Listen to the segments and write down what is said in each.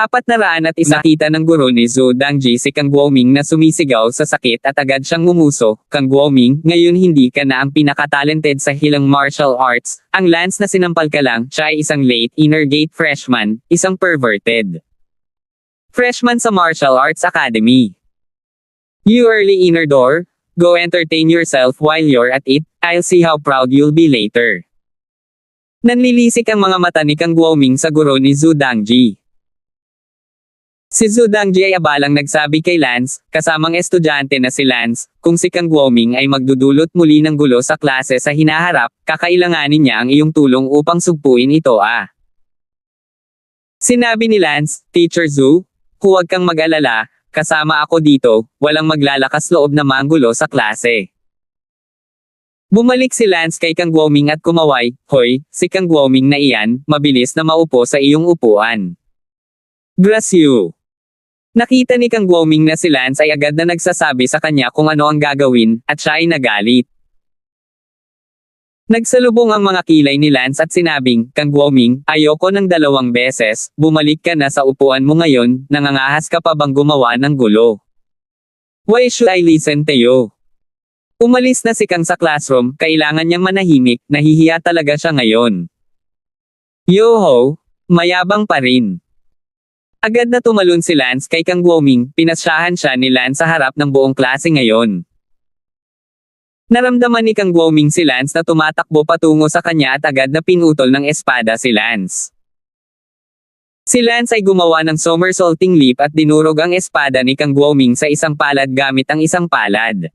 401 nakita ng guro ni Zhou Dangji si Kang Guoming na sumisigaw sa sakit at agad siyang ngumuso. Kang Guoming, ngayon hindi ka na ang pinaka-talented sa hilang martial arts. Ang Lance na sinampal ka lang, siya ay isang late inner gate freshman, isang perverted freshman sa Martial Arts Academy. You early inner door, go entertain yourself while you're at it, I'll see how proud you'll be later. Nanlilisik ang mga mata ni Kang Guoming sa guro ni Zhou Dangji. Si Zhou Dangji ay abalang nagsabi kay Lance, kasamang estudyante na si Lance, kung si Kang Guoming ay magdudulot muli ng gulo sa klase sa hinaharap, kakailanganin niya ang iyong tulong upang sugpuin ito Sinabi ni Lance, Teacher Zhou, huwag kang mag-alala, kasama ako dito, walang maglalakas loob na manggulo sa klase. Bumalik si Lance kay Kang Guoming at kumaway, Hoy, si Kang Guoming na iyan, mabilis na maupo sa iyong upuan. Gracieux. Nakita ni Kang Guoming na si Lance ay agad na nagsasabi sa kanya kung ano ang gagawin, at siya ay nagalit. Nagsalubong ang mga kilay ni Lance at sinabing, Kang Guoming, ayoko ng 2 beses, bumalik ka na sa upuan mo ngayon, nangangahas ka pa bang gumawa ng gulo? Why should I listen to you? Umalis na si Kang sa classroom, kailangan niyang manahimik, nahihiya talaga siya ngayon. Yo-ho, mayabang pa rin. Agad na tumalon si Lance kay Kang Guoming, pinasyahan siya ni Lance sa harap ng buong klase ngayon. Naramdaman ni Kang Guoming si Lance na tumatakbo patungo sa kanya at agad na pinutol ng espada si Lance. Si Lance ay gumawa ng somersaulting leap at dinurog ang espada ni Kang Guoming sa isang palad gamit ang isang palad.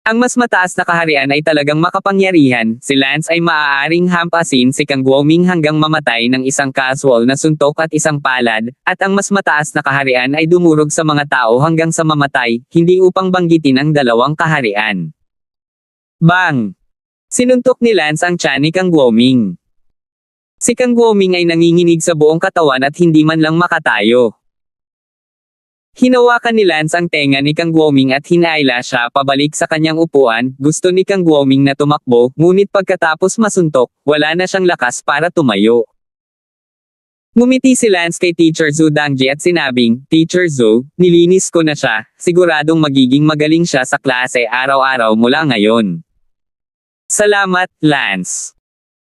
Ang mas mataas na kaharian ay talagang makapangyarihan, si Lance ay maaaring hampasin si Kang Guoming hanggang mamatay ng isang casual na suntok at isang palad, at ang mas mataas na kaharian ay dumurog sa mga tao hanggang sa mamatay, hindi upang banggitin ang 2 kaharian. Bang! Sinuntok ni Lance ang tiyan ni Kang Guoming. Si Kang Guoming ay nanginginig sa buong katawan at hindi man lang makatayo. Hinawakan ni Lance ang tenga ni Kang Guoming at hinaila siya pabalik sa kanyang upuan. Gusto ni Kang Guoming na tumakbo, ngunit pagkatapos masuntok, wala na siyang lakas para tumayo. Ngumiti si Lance kay Teacher Zhou Dangji at sinabing, Teacher Zhou, nilinis ko na siya, siguradong magiging magaling siya sa klase araw-araw mula ngayon. Salamat, Lance.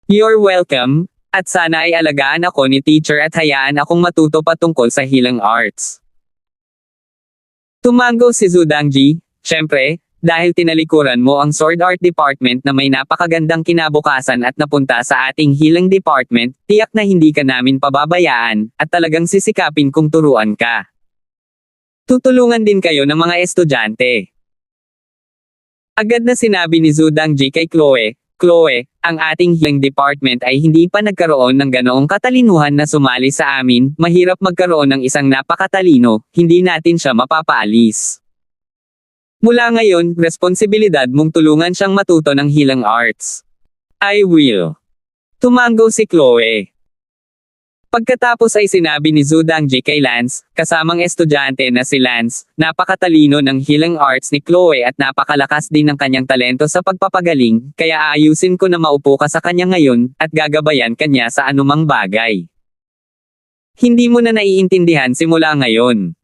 You're welcome, at sana ay alagaan ako ni Teacher at hayaan akong matuto patungkol sa healing arts. Tumango si Zhou Dangji, syempre, dahil tinalikuran mo ang Sword Art Department na may napakagandang kinabukasan at napunta sa ating Healing Department, tiyak na hindi ka namin pababayaan, at talagang sisikapin kung turuan ka. Tutulungan din kayo ng mga estudyante. Agad na sinabi ni Zhou Dangji kay Chloe, Chloe, ang ating healing department ay hindi pa nagkaroon ng ganoong katalinuhan na sumali sa amin, mahirap magkaroon ng isang napakatalino, hindi natin siya mapapaalis. Mula ngayon, responsibilidad mong tulungan siyang matuto ng healing arts. I will. Tumango si Chloe. Pagkatapos ay sinabi ni Zhou Dangji kay Lance, kasamang estudyante na si Lance, napakatalino ng healing arts ni Chloe at napakalakas din ng kanyang talento sa pagpapagaling, kaya aayusin ko na maupo ka sa kanya ngayon, at gagabayan kanya sa anumang bagay. Hindi mo na naiintindihan simula ngayon.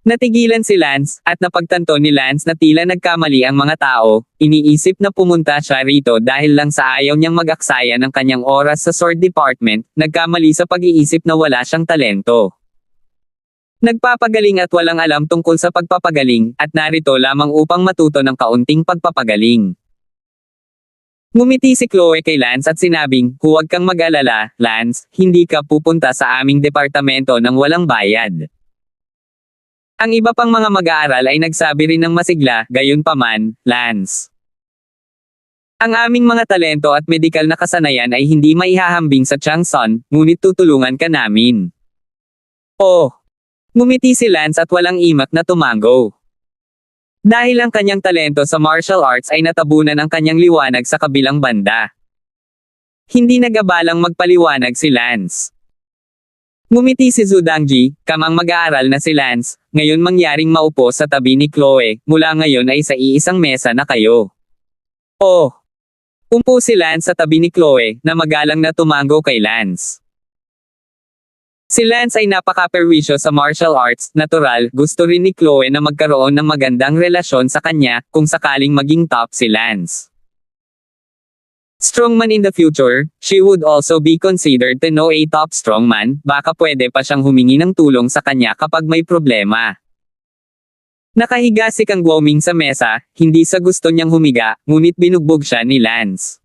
Natigilan si Lance, at napagtanto ni Lance na tila nagkamali ang mga tao, iniisip na pumunta siya rito dahil lang sa ayaw niyang mag-aksaya ng kanyang oras sa Sword Department, nagkamali sa pag-iisip na wala siyang talento. Nagpapagaling at walang alam tungkol sa pagpapagaling, at narito lamang upang matuto ng kaunting pagpapagaling. Ngumiti si Chloe kay Lance at sinabing, huwag kang mag-alala, Lance, hindi ka pupunta sa aming departamento ng walang bayad. Ang iba pang mga mag-aaral ay nagsabi rin ng masigla, gayunpaman, Lance. Ang aming mga talento at medikal na kasanayan ay hindi maihahambing sa Changsun, ngunit tutulungan ka namin. Oh! Ngumiti si Lance at walang imak na tumango. Dahil ang kanyang talento sa martial arts ay natabunan ang kanyang liwanag sa kabilang banda. Hindi nagabalang magpaliwanag si Lance. Ngumiti si Zhou Dangji, kamang mag-aaral na si Lance, ngayon mangyaring maupo sa tabi ni Chloe, mula ngayon ay sa iisang mesa na kayo. Oh! Umpo si Lance sa tabi ni Chloe, na magalang na tumango kay Lance. Si Lance ay napaka-perwisyo sa martial arts, natural, gusto rin ni Chloe na magkaroon ng magandang relasyon sa kanya, kung sakaling maging top si Lance. Strongman in the future, she would also be considered to know a top strongman, baka pwede pa siyang humingi ng tulong sa kanya kapag may problema. Nakahiga si Kang Guoming sa mesa, hindi sa gusto niyang humiga, ngunit binugbog siya ni Lance.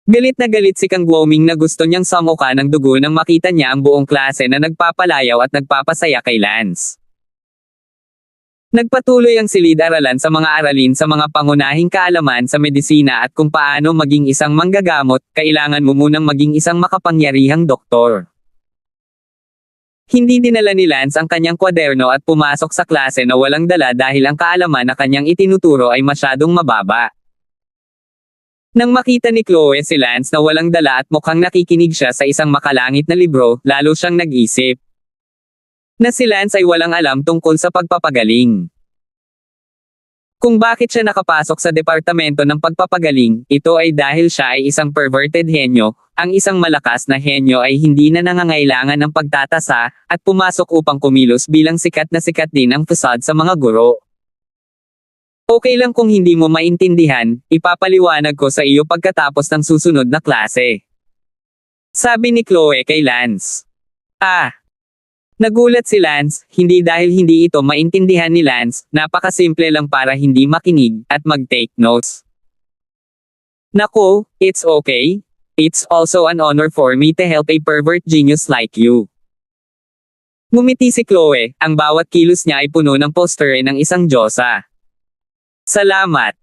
Galit na galit si Kang Guoming na gusto niyang samuka ng dugo nang makita niya ang buong klase na nagpapalayaw at nagpapasaya kay Lance. Nagpatuloy ang silid-aralan sa mga aralin sa mga pangunahing kaalaman sa medisina at kung paano maging isang manggagamot, kailangan mo munang maging isang makapangyarihang doktor. Hindi dinala ni Lance ang kanyang kwaderno at pumasok sa klase na walang dala dahil ang kaalaman na kanyang itinuturo ay masyadong mababa. Nang makita ni Chloe si Lance na walang dala at mukhang nakikinig siya sa isang makalangit na libro, lalo siyang nag-isip na si Lance ay walang alam tungkol sa pagpapagaling. Kung bakit siya nakapasok sa departamento ng pagpapagaling, ito ay dahil siya ay isang perverted henyo. Ang isang malakas na henyo ay hindi na nangangailangan ng pagtatasa, at pumasok upang kumilos bilang sikat din ang facade sa mga guro. Okay lang kung hindi mo maintindihan, ipapaliwanag ko sa iyo pagkatapos ng susunod na klase. Sabi ni Chloe kay Lance. Nagulat si Lance, hindi dahil hindi ito maintindihan ni Lance, napakasimple lang para hindi makinig, at mag-take notes. Naku, it's okay. It's also an honor for me to help a pervert genius like you. Ngumiti si Chloe, ang bawat kilos niya ay puno ng poster ng isang diyosa. Salamat.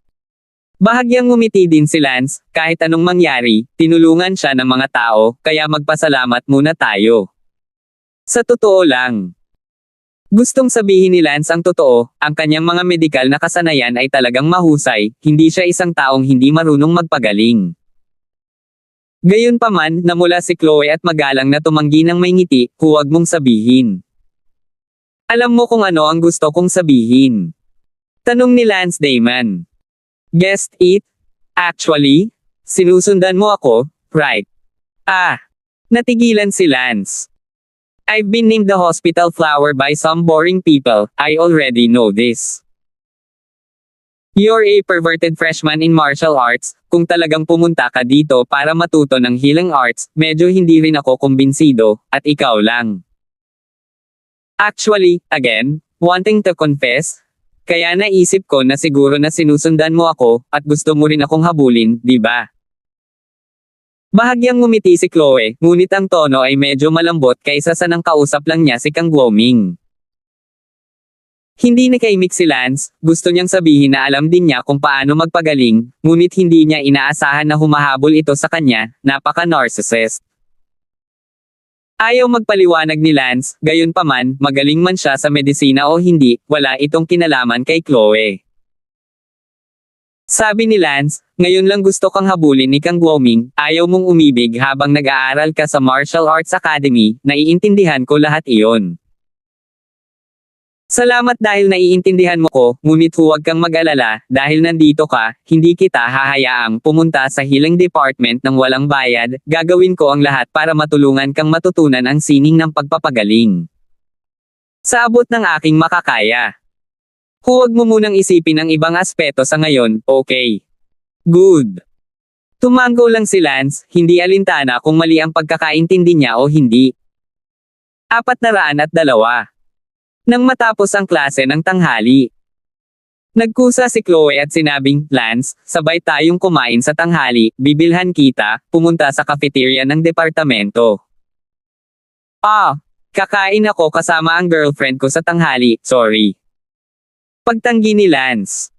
Bahagyang ngumiti din si Lance, kahit anong mangyari, tinulungan siya ng mga tao, kaya magpasalamat muna tayo. Sa totoo lang. Gustong sabihin ni Lance ang totoo, ang kanyang mga medikal na kasanayan ay talagang mahusay, hindi siya isang taong hindi marunong magpagaling. Gayunpaman, namula si Chloe at magalang na tumanggi ng may ngiti, huwag mong sabihin. Alam mo kung ano ang gusto kong sabihin. Tanong ni Lance Damon. Guessed it? Actually? Sinusundan mo ako, right? Natigilan si Lance. I've been named the hospital flower by some boring people, I already know this. You're a perverted freshman in martial arts, kung talagang pumunta ka dito para matuto ng healing arts, medyo hindi rin ako kumbinsido, at ikaw lang. Actually, again, wanting to confess, kaya naisip ko na siguro na sinusundan mo ako, at gusto mo rin akong habulin, di ba? Bahagyang ngumiti si Chloe, ngunit ang tono ay medyo malambot kaysa sa nang kausap lang niya si Kang Guoming. Hindi nakaimik si Lance, gusto niyang sabihin na alam din niya kung paano magpagaling, ngunit hindi niya inaasahan na humahabol ito sa kanya, napaka-narcissist. Ayaw magpaliwanag ni Lance, gayunpaman, magaling man siya sa medisina o hindi, wala itong kinalaman kay Chloe. Sabi ni Lance, ngayon lang gusto kang habulin ni Kang Guoming, ayaw mong umibig habang nag-aaral ka sa Martial Arts Academy, naiintindihan ko lahat iyon. Salamat dahil naiintindihan mo ko, ngunit huwag kang mag-alala, dahil nandito ka, hindi kita hahayaang pumunta sa healing department ng walang bayad, gagawin ko ang lahat para matulungan kang matutunan ang sining ng pagpapagaling. Sa abot ng aking makakaya. Huwag mo munang isipin ang ibang aspeto sa ngayon, okay? Good. Tumango lang si Lance, hindi alintana kung mali ang pagkakaintindi niya o hindi. 402. Nang matapos ang klase ng tanghali. Nagkusa si Chloe at sinabing, Lance, sabay tayong kumain sa tanghali, bibilhan kita, pumunta sa cafeteria ng departamento. Kakain ako kasama ang girlfriend ko sa tanghali, sorry. Pagtanggi ni Lance.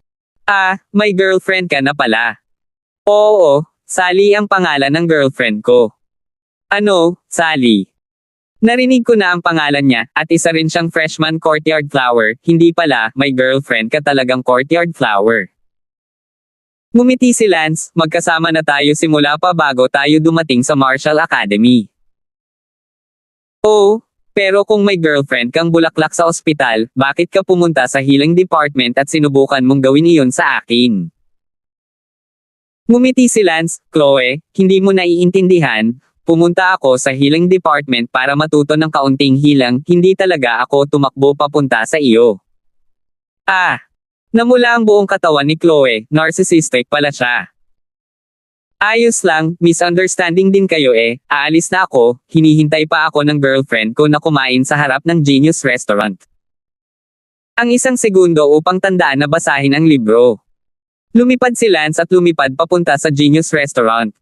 May girlfriend ka na pala. Oo, Sally ang pangalan ng girlfriend ko. Ano, Sally? Narinig ko na ang pangalan niya, at isa rin siyang freshman courtyard flower, hindi pala, may girlfriend ka talagang courtyard flower. Ngumiti si Lance, magkasama na tayo simula pa bago tayo dumating sa Martial Academy. Oh, pero kung may girlfriend kang bulaklak sa ospital, bakit ka pumunta sa healing department at sinubukan mong gawin iyon sa akin? Ngumiti si Lance, Chloe, hindi mo naiintindihan, pumunta ako sa healing department para matuto ng kaunting healing, hindi talaga ako tumakbo papunta sa iyo. Namula ang buong katawan ni Chloe, narcissistic pala siya. Ayos lang, misunderstanding din kayo aalis na ako, hinihintay pa ako ng girlfriend ko na kumain sa harap ng Genius Restaurant. Ang isang segundo upang tandaan na basahin ang libro. Lumipad si Lance at lumipad papunta sa Genius Restaurant.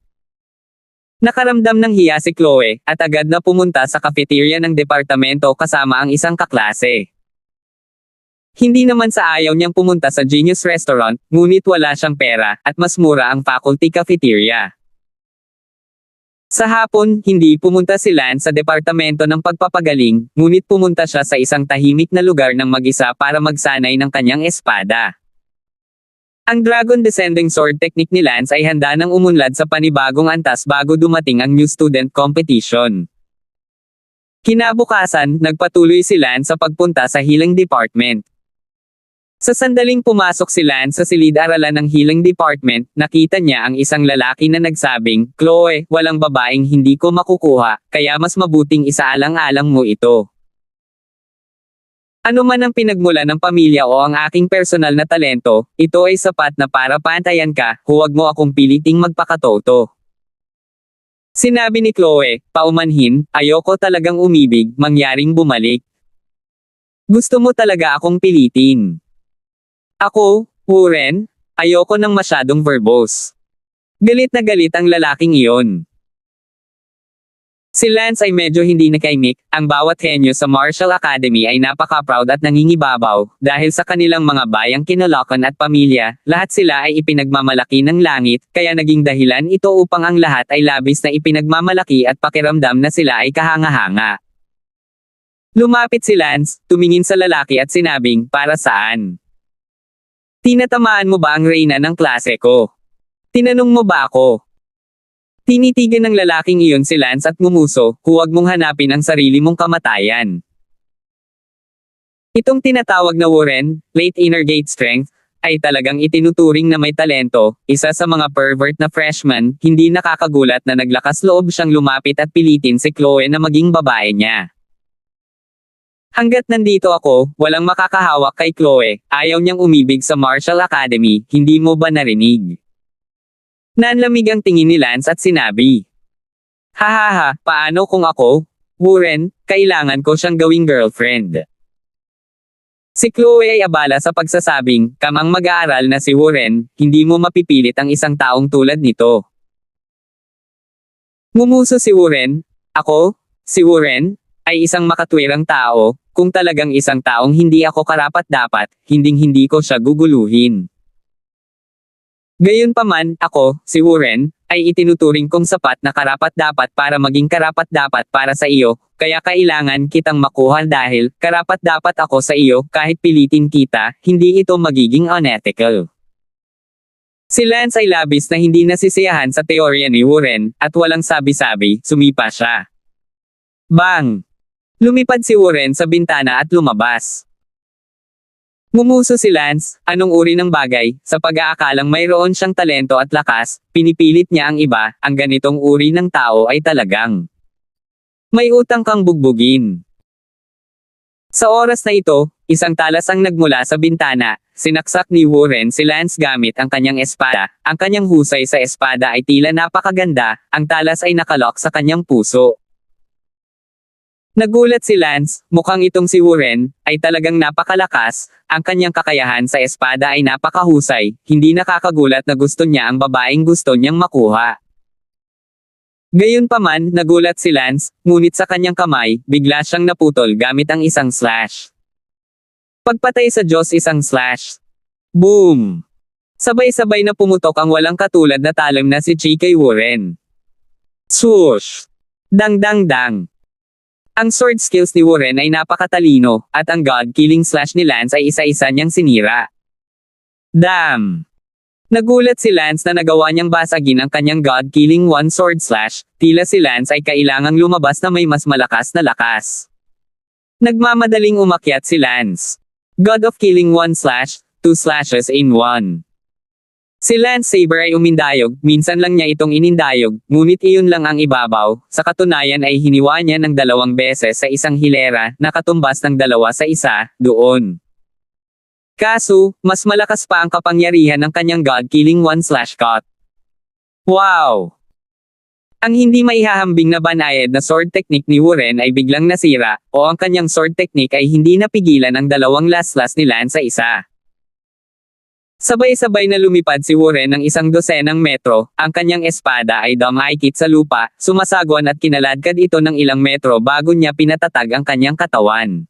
Nakaramdam ng hiya si Chloe, at agad na pumunta sa cafeteria ng departamento kasama ang isang kaklase. Hindi naman sa ayaw niyang pumunta sa Genius Restaurant, ngunit wala siyang pera, at mas mura ang faculty cafeteria. Sa hapon, hindi pumunta si Lance sa departamento ng pagpapagaling, ngunit pumunta siya sa isang tahimik na lugar ng mag-isa para magsanay ng kanyang espada. Ang Dragon Descending Sword technique ni Lance ay handa nang umunlad sa panibagong antas bago dumating ang new student competition. Kinabukasan, nagpatuloy si Lance sa pagpunta sa healing department. Sa sandaling pumasok si Lance sa silid-aralan ng healing department, nakita niya ang isang lalaki na nagsabing, "Chloe, walang babaeng hindi ko makukuha, kaya mas mabuting isaalang-alang mo ito. Ano man ang pinagmula ng pamilya o ang aking personal na talento, ito ay sapat na para pantayan ka, huwag mo akong piliting magpakatoto." Sinabi ni Chloe, paumanhin, "Ayoko talagang umibig, mangyaring bumalik. Gusto mo talaga akong pilitin." Ako, Warren, ayoko ng masyadong verbose. Galit na galit ang lalaking iyon. Si Lance ay medyo hindi nakaimik, ang bawat henyo sa Martial Academy ay napaka-proud at nangingibabaw, dahil sa kanilang mga bayang kinalakan at pamilya, lahat sila ay ipinagmamalaki ng langit, kaya naging dahilan ito upang ang lahat ay labis na ipinagmamalaki at pakiramdam na sila ay kahanga-hanga. Lumapit si Lance, tumingin sa lalaki at sinabing, "Para saan? Tinatamaan mo ba ang reyna ng klase ko? Tinanong mo ba ako?" Tinitigan ng lalaking iyon si Lance at ngumuso, "Huwag mong hanapin ang sarili mong kamatayan." Itong tinatawag na Warren, late inner gate strength, ay talagang itinuturing na may talento, isa sa mga pervert na freshman, hindi nakakagulat na naglakas loob siyang lumapit at pilitin si Chloe na maging babae niya. "Hanggat nandito ako, walang makakahawak kay Chloe, ayaw niyang umibig sa Martial Academy, hindi mo ba narinig?" Nanlamig ang tingin ni Lance at sinabi, "Hahaha, paano kung ako? Warren, kailangan ko siyang gawing girlfriend." Si Chloe ay abala sa pagsasabing, "Kamang mag-aaral na si Warren, hindi mo mapipilit ang isang taong tulad nito." Ngumuso si Warren, "Ako? Si Warren? Ay isang makatwirang tao, kung talagang isang taong hindi ako karapat-dapat, hinding-hindi ko siya guguluhin. Gayunpaman, ako, si Warren, ay itinuturing kong sapat na karapat-dapat para maging karapat-dapat para sa iyo, kaya kailangan kitang makuha dahil, karapat-dapat ako sa iyo, kahit pilitin kita, hindi ito magiging unethical." Si Lance ay labis na hindi nasisiyahan sa teorya ni Warren, at walang sabi-sabi, sumipa siya. Bang! Lumipad si Warren sa bintana at lumabas. Ngumuso si Lance, anong uri ng bagay, sa pag-aakalang mayroon siyang talento at lakas, pinipilit niya ang iba, ang ganitong uri ng tao ay talagang may utang kang bugbugin. Sa oras na ito, isang talas ang nagmula sa bintana, sinaksak ni Warren si Lance gamit ang kanyang espada, ang kanyang husay sa espada ay tila napakaganda, ang talas ay nakalock sa kanyang puso. Nagulat si Lance, mukhang itong si Warren, ay talagang napakalakas, ang kanyang kakayahan sa espada ay napakahusay, hindi nakakagulat na gusto niya ang babaeng gusto niyang makuha. Gayunpaman, nagulat si Lance, ngunit sa kanyang kamay, bigla siyang naputol gamit ang isang slash. Pagpatay sa Diyos isang slash. Boom! Sabay-sabay na pumutok ang walang katulad na talim na si Chi kay Warren. Swoosh! Dang-dang-dang! Ang sword skills ni Warren ay napakatalino, at ang god-killing slash ni Lance ay isa-isa niyang sinira. Damn! Nagulat si Lance na nagawa niyang basagin ang kanyang god-killing one sword slash, tila si Lance ay kailangang lumabas na may mas malakas na lakas. Nagmamadaling umakyat si Lance. God of killing one slash, two slashes in one. Si Lance Saber ay umindayog, minsan lang niya itong inindayog, ngunit iyon lang ang ibabaw, sa katunayan ay hiniwa niya ng 2 beses sa isang hilera, nakatumbas ng 2 sa isa, doon. Kaso, mas malakas pa ang kapangyarihan ng kanyang God-killing one/cut. Wow! Ang hindi maihahambing na banayad na sword technique ni Warren ay biglang nasira, o ang kanyang sword technique ay hindi napigilan ang 2 laslas ni Lance sa isa. Sabay-sabay na lumipad si Warren ng 12 metro, ang kanyang espada ay dumaikit sa lupa, sumasagwan at kinaladkad ito ng ilang metro bago niya pinatatag ang kanyang katawan.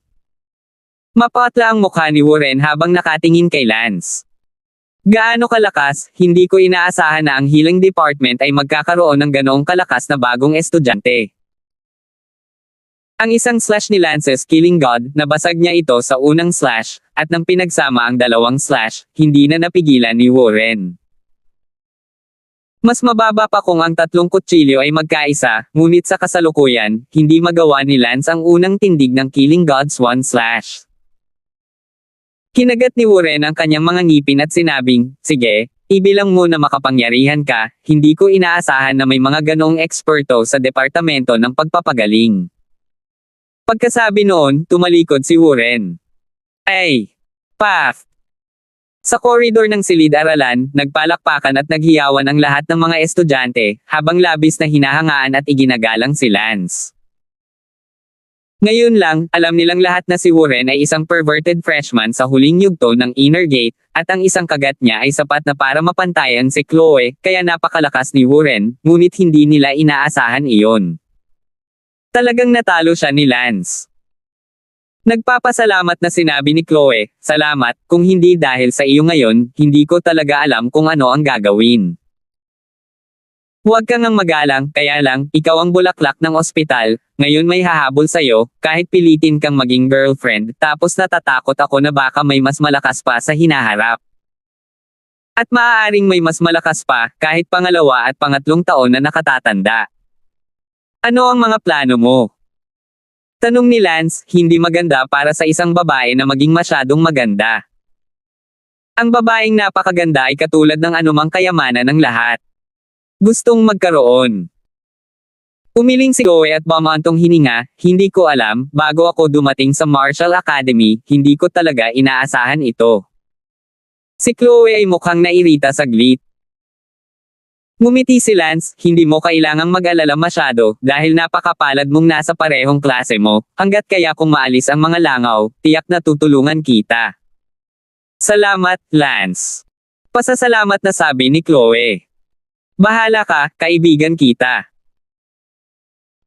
Mapatla ang mukha ni Warren habang nakatingin kay Lance. Gaano kalakas, hindi ko inaasahan na ang healing department ay magkakaroon ng ganoong kalakas na bagong estudyante. Ang isang slash ni Lance's killing god, nabasag niya ito sa unang slash, at nang pinagsama ang 2 slash, hindi na napigilan ni Warren. Mas mababa pa kung ang 3 kutsilyo ay magkaisa, ngunit sa kasalukuyan, hindi magawa ni Lance ang unang tindig ng killing god's 1 slash. Kinagat ni Warren ang kanyang mga ngipin at sinabing, "Sige, ibilang mo na makapangyarihan ka, hindi ko inaasahan na may mga ganoong eksperto sa departamento ng pagpapagaling." Pagkasabi noon, tumalikod si Warren. Ay! Path! Sa koridor ng silid-aralan, nagpalakpakan at naghiyawan ang lahat ng mga estudyante, habang labis na hinahangaan at iginagalang si Lance. Ngayon lang, alam nilang lahat na si Warren ay isang perverted freshman sa huling yugto ng Inner Gate, at ang isang kagat niya ay sapat na para mapantayan si Chloe, kaya napakalakas ni Warren, ngunit hindi nila inaasahan iyon. Talagang natalo siya ni Lance. Nagpapasalamat na sinabi ni Chloe, "Salamat, kung hindi dahil sa iyo ngayon, hindi ko talaga alam kung ano ang gagawin." Huwag kang ang magalang, kaya lang, ikaw ang bulaklak ng ospital, ngayon may hahabol sa'yo, kahit pilitin kang maging girlfriend, tapos natatakot ako na baka may mas malakas pa sa hinaharap. At maaaring may mas malakas pa, kahit pangalawa at pangatlong taon na nakatatanda. Ano ang mga plano mo? Tanong ni Lance, hindi maganda para sa isang babae na maging masyadong maganda. Ang babaeng napakaganda ay katulad ng anumang kayamanan ng lahat. Gustong magkaroon. Umiling si Chloe at bumantong hininga, "Hindi ko alam, bago ako dumating sa Martial Academy, hindi ko talaga inaasahan ito." Si Chloe ay mukhang nairita saglit. Ngumiti si Lance, "Hindi mo kailangang mag-alala masyado, dahil napakapalad mong nasa parehong klase mo, hanggat kaya kung maalis ang mga langaw, tiyak na tutulungan kita." "Salamat, Lance." Pasasalamat na sabi ni Chloe. "Bahala ka, kaibigan kita."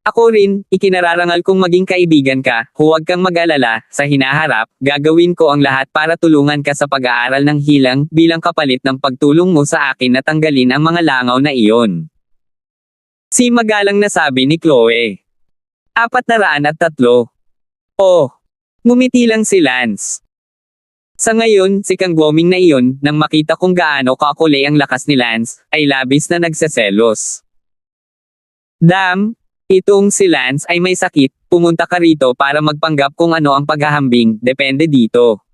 "Ako rin, ikinararangal kong maging kaibigan ka, huwag kang mag-alala, sa hinaharap, gagawin ko ang lahat para tulungan ka sa pag-aaral ng hilang, bilang kapalit ng pagtulong mo sa akin na tanggalin ang mga langaw na iyon." Si magalang na sabi ni Chloe. 403. Oh! Ngumiti lang si Lance. Sa ngayon, si Kang Guoming na iyon, nang makita kung gaano kakuli ang lakas ni Lance, ay labis na nagseselos. "Damn! Itong si Lance ay may sakit, pumunta ka rito para magpanggap kung ano ang paghahambing, depende dito."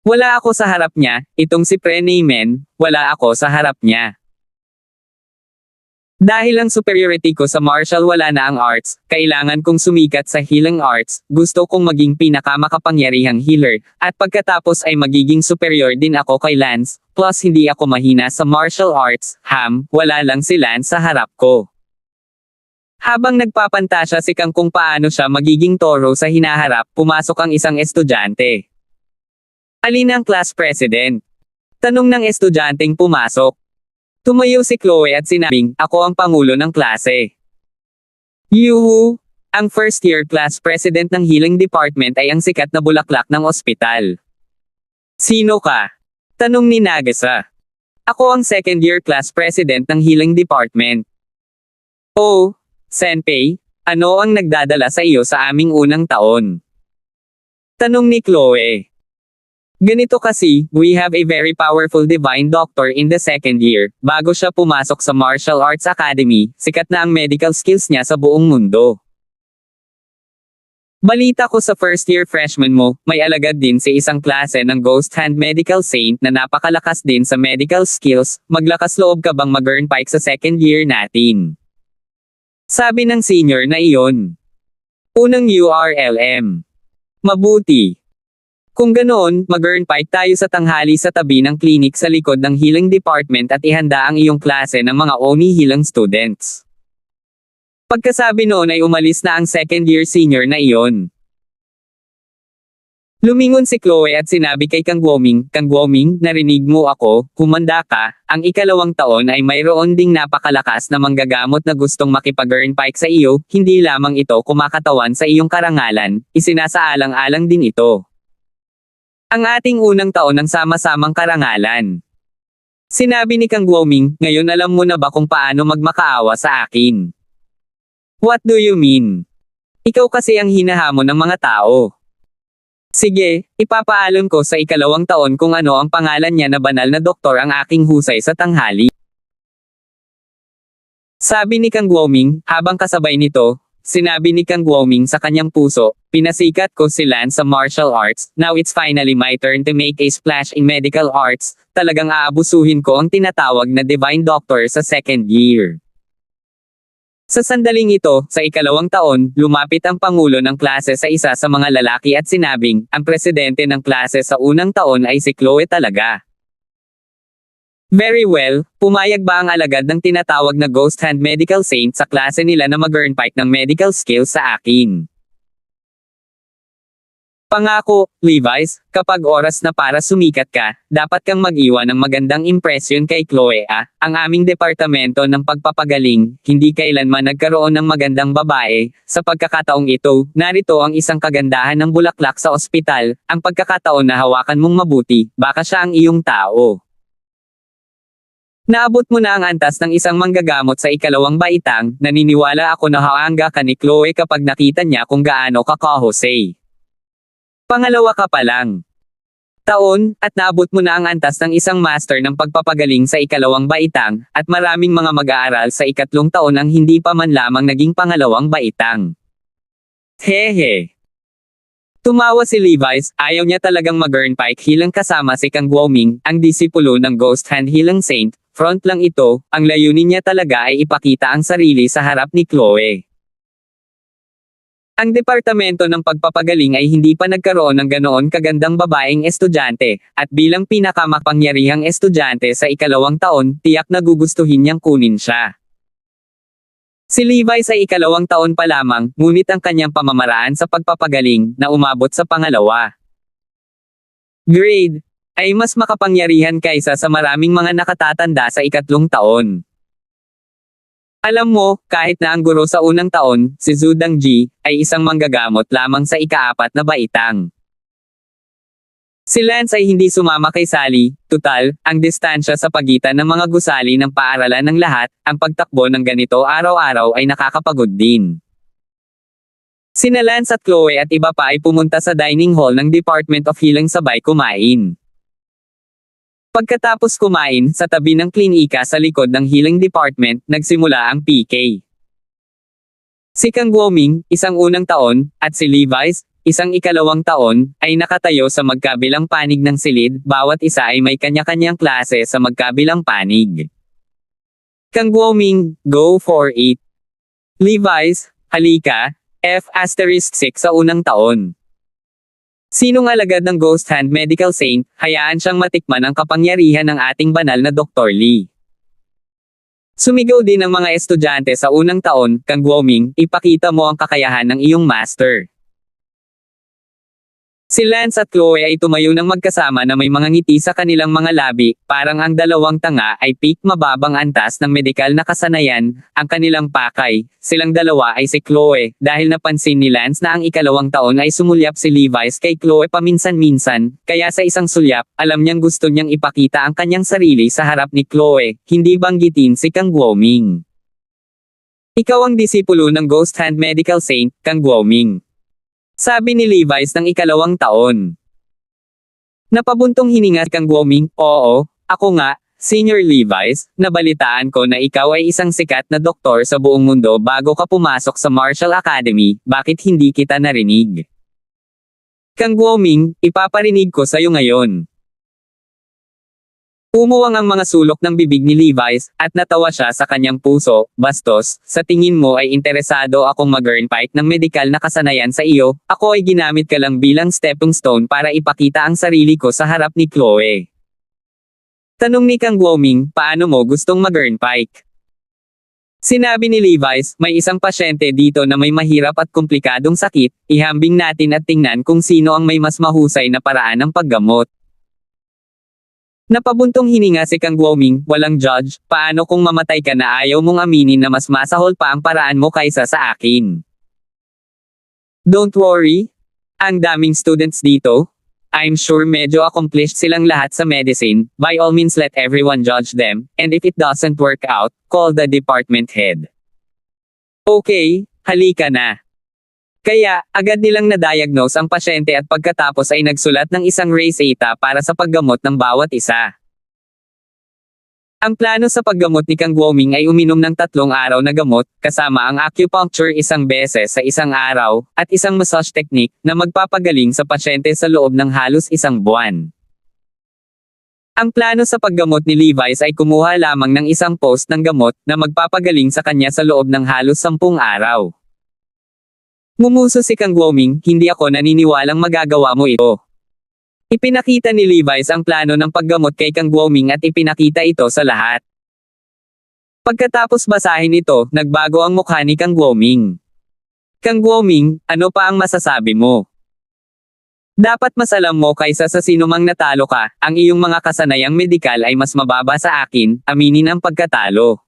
Wala ako sa harap niya, itong si Pre-Neymen, wala ako sa harap niya. Dahil ang superiority ko sa martial wala na ang arts, kailangan kong sumikat sa healing arts, gusto kong maging pinakamakapangyarihang healer, at pagkatapos ay magiging superior din ako kay Lance, plus hindi ako mahina sa martial arts, wala lang si Lance sa harap ko. Habang nagpapantasya si Kang kung paano siya magiging toro sa hinaharap, pumasok ang isang estudyante. "Alin ang class president?" tanong ng estudyanteng pumasok. Tumayo si Chloe at sinabing, "Ako ang pangulo ng klase." Yuhu! Ang first year class president ng healing department ay ang sikat na bulaklak ng ospital. "Sino ka?" tanong ni Nagisa. "Ako ang second year class president ng healing department." "Oh, Senpei, ano ang nagdadala sa iyo sa aming unang taon?" tanong ni Chloe. "Ganito kasi, we have a very powerful divine doctor in the second year, bago siya pumasok sa Martial Arts Academy, sikat na ang medical skills niya sa buong mundo. Balita ko sa first year freshman mo, may alagad din si isang klase ng Ghost Hand Medical Saint na napakalakas din sa medical skills, maglakas loob ka bang mag-earn pike sa second year natin? Sabi ng senior na iyon. Unang URLM. Mabuti. Kung ganoon, mag-earn pike tayo sa tanghali sa tabi ng clinic sa likod ng healing department at ihanda ang iyong klase ng mga ONI healing students. Pagkasabi noon ay umalis na ang second year senior na iyon. Lumingon si Chloe at sinabi kay Kang Guoming, Kang Guoming, narinig mo ako, humanda ka, ang ikalawang taon ay mayroon ding napakalakas na manggagamot na gustong makipag-earn pike sa iyo, hindi lamang ito kumakatawan sa iyong karangalan, isinasaalang-alang din ito. Ang ating unang taon ng sama-samang karangalan. Sinabi ni Kang Guoming, ngayon alam mo na ba kung paano magmakaawa sa akin? What do you mean? Ikaw kasi ang hinahamon ng mga tao. Sige, ipapaalam ko sa ikalawang taon kung ano ang pangalan niya na banal na doktor ang aking husay sa tanghali. Sabi ni Kang Guoming, habang kasabay nito, sinabi ni Kang Guoming sa kanyang puso, pinasikat ko si Lance sa martial arts, now it's finally my turn to make a splash in medical arts, talagang aabusuhin ko ang tinatawag na divine doctor sa second year. Sa sandaling ito, sa ikalawang taon, lumapit ang pangulo ng klase sa isa sa mga lalaki at sinabing, ang presidente ng klase sa unang taon ay si Chloe talaga. Very well, pumayag ba ang alagad ng tinatawag na Ghost Hand Medical Saint sa klase nila na mag-earn pike ng medical skills sa akin? Pangako, Levi's, kapag oras na para sumikat ka, dapat kang mag-iwan ng magandang impresyon kay Chloe ang aming departamento ng pagpapagaling, hindi kailanman nagkaroon ng magandang babae, sa pagkakataong ito, narito ang isang kagandahan ng bulaklak sa ospital, ang pagkakataon na hawakan mong mabuti, baka siya ang iyong tao. Naabot mo na ang antas ng isang manggagamot sa ikalawang baitang, naniniwala ako na haangga ka ni Chloe kapag nakita niya kung gaano ka ka-Jose. Pangalawa ka pa lang. Taon, at naabot mo na ang antas ng isang master ng pagpapagaling sa ikalawang baitang, at maraming mga mag-aaral sa ikatlong taon ang hindi pa man lamang naging pangalawang baitang. Hehe. Tumawa si Levi's, ayaw niya talagang mag-earn pike healing kasama si Kang Guoming, ang disipulo ng Ghost Hand Healing Saint, front lang ito, ang layunin niya talaga ay ipakita ang sarili sa harap ni Chloe. Ang departamento ng pagpapagaling ay hindi pa nagkaroon ng ganoon kagandang babaeng estudyante, at bilang pinakamakapangyarihang estudyante sa ikalawang taon, tiyak na gugustuhin niyang kunin siya. Si Levi sa ikalawang taon pa lamang, ngunit ang kanyang pamamaraan sa pagpapagaling, na umabot sa pangalawa grade, ay mas makapangyarihan kaysa sa maraming mga nakatatanda sa ikatlong taon. Alam mo, kahit na ang guro sa unang taon, si Zudang Ji, ay isang manggagamot lamang sa ikaapat na baitang. Si Lance ay hindi sumama kay Sally, tutal, ang distansya sa pagitan ng mga gusali ng paaralan ng lahat, ang pagtakbo ng ganito araw-araw ay nakakapagod din. Sina Lance at Chloe at iba pa ay pumunta sa dining hall ng Department of Healing sabay kumain. Pagkatapos kumain, sa tabi ng klinika sa likod ng healing department, nagsimula ang PK. Si Kang Guoming, isang unang taon, at si Levi's, isang ikalawang taon, ay nakatayo sa magkabilang panig ng silid, bawat isa ay may kanya-kanyang klase sa magkabilang panig. Kang Guoming, go for it. Levi's, halika, F*6 sa unang taon. Sinong alagad ng Ghost Hand Medical Saint, hayaan siyang matikman ang kapangyarihan ng ating banal na Dr. Lee. Sumigaw din ang mga estudyante sa unang taon, Kang Guoming, ipakita mo ang kakayahan ng iyong master. Si Lance at Chloe ay tumayo ng magkasama na may mga ngiti sa kanilang mga labi, parang ang dalawang tanga ay peak mababang antas ng medikal na kasanayan, ang kanilang pakay, silang dalawa ay si Chloe, dahil napansin ni Lance na ang ikalawang taon ay sumulyap si Levi's kay Chloe paminsan-minsan, kaya sa isang sulyap, alam niyang gusto niyang ipakita ang kanyang sarili sa harap ni Chloe, hindi banggitin si Kang Guoming. Ikaw ang disipulo ng Ghost Hand Medical Saint, Kang Guoming. Sabi ni Levi's ng ikalawang taon. Napabuntong hininga Kang Guoming, oo, ako nga, Senior Levi's, nabalitaan ko na ikaw ay isang sikat na doktor sa buong mundo bago ka pumasok sa Martial Academy, bakit hindi kita narinig? Kang Guoming, ipaparinig ko sa'yo ngayon. Umuwang ang mga sulok ng bibig ni Levi's, at natawa siya sa kanyang puso. Bastos, sa tingin mo ay interesado akong mag-earn pike ng medikal na kasanayan sa iyo, ako ay ginamit ka lang bilang stepping stone para ipakita ang sarili ko sa harap ni Chloe. Tanong ni Kang Guoming, paano mo gustong mag-earn pike? Sinabi ni Levi's, may isang pasyente dito na may mahirap at komplikadong sakit, ihambing natin at tingnan kung sino ang may mas mahusay na paraan ng paggamot. Napabuntong hininga si Kang Guoming, walang judge, paano kung mamatay ka na ayaw mong aminin na mas masahol pa ang paraan mo kaysa sa akin? Don't worry. Ang daming students dito. I'm sure medyo accomplished silang lahat sa medicine, by all means let everyone judge them, and if it doesn't work out, call the department head. Okay, halika na. Kaya, agad nilang na-diagnose ang pasyente at pagkatapos ay nagsulat ng isang reseta para sa paggamot ng bawat isa. Ang plano sa paggamot ni Kang Guoming ay uminom ng 3 araw na gamot, kasama ang acupuncture 1 beses sa 1 araw, at isang massage technique na magpapagaling sa pasyente sa loob ng halos 1 buwan. Ang plano sa paggamot ni Levi's ay kumuha lamang ng isang post ng gamot na magpapagaling sa kanya sa loob ng halos 10 araw. Ngumuso si Kang Guoming, hindi ako naniniwalang magagawa mo ito. Ipinakita ni Levi's ang plano ng paggamot kay Kang Guoming at ipinakita ito sa lahat. Pagkatapos basahin ito, nagbago ang mukha ni Kang Guoming. Kang Guoming, ano pa ang masasabi mo? Dapat mas alam mo kaysa sa sinumang natalo ka, ang iyong mga kasanayang medikal ay mas mababa sa akin, aminin ang pagkatalo.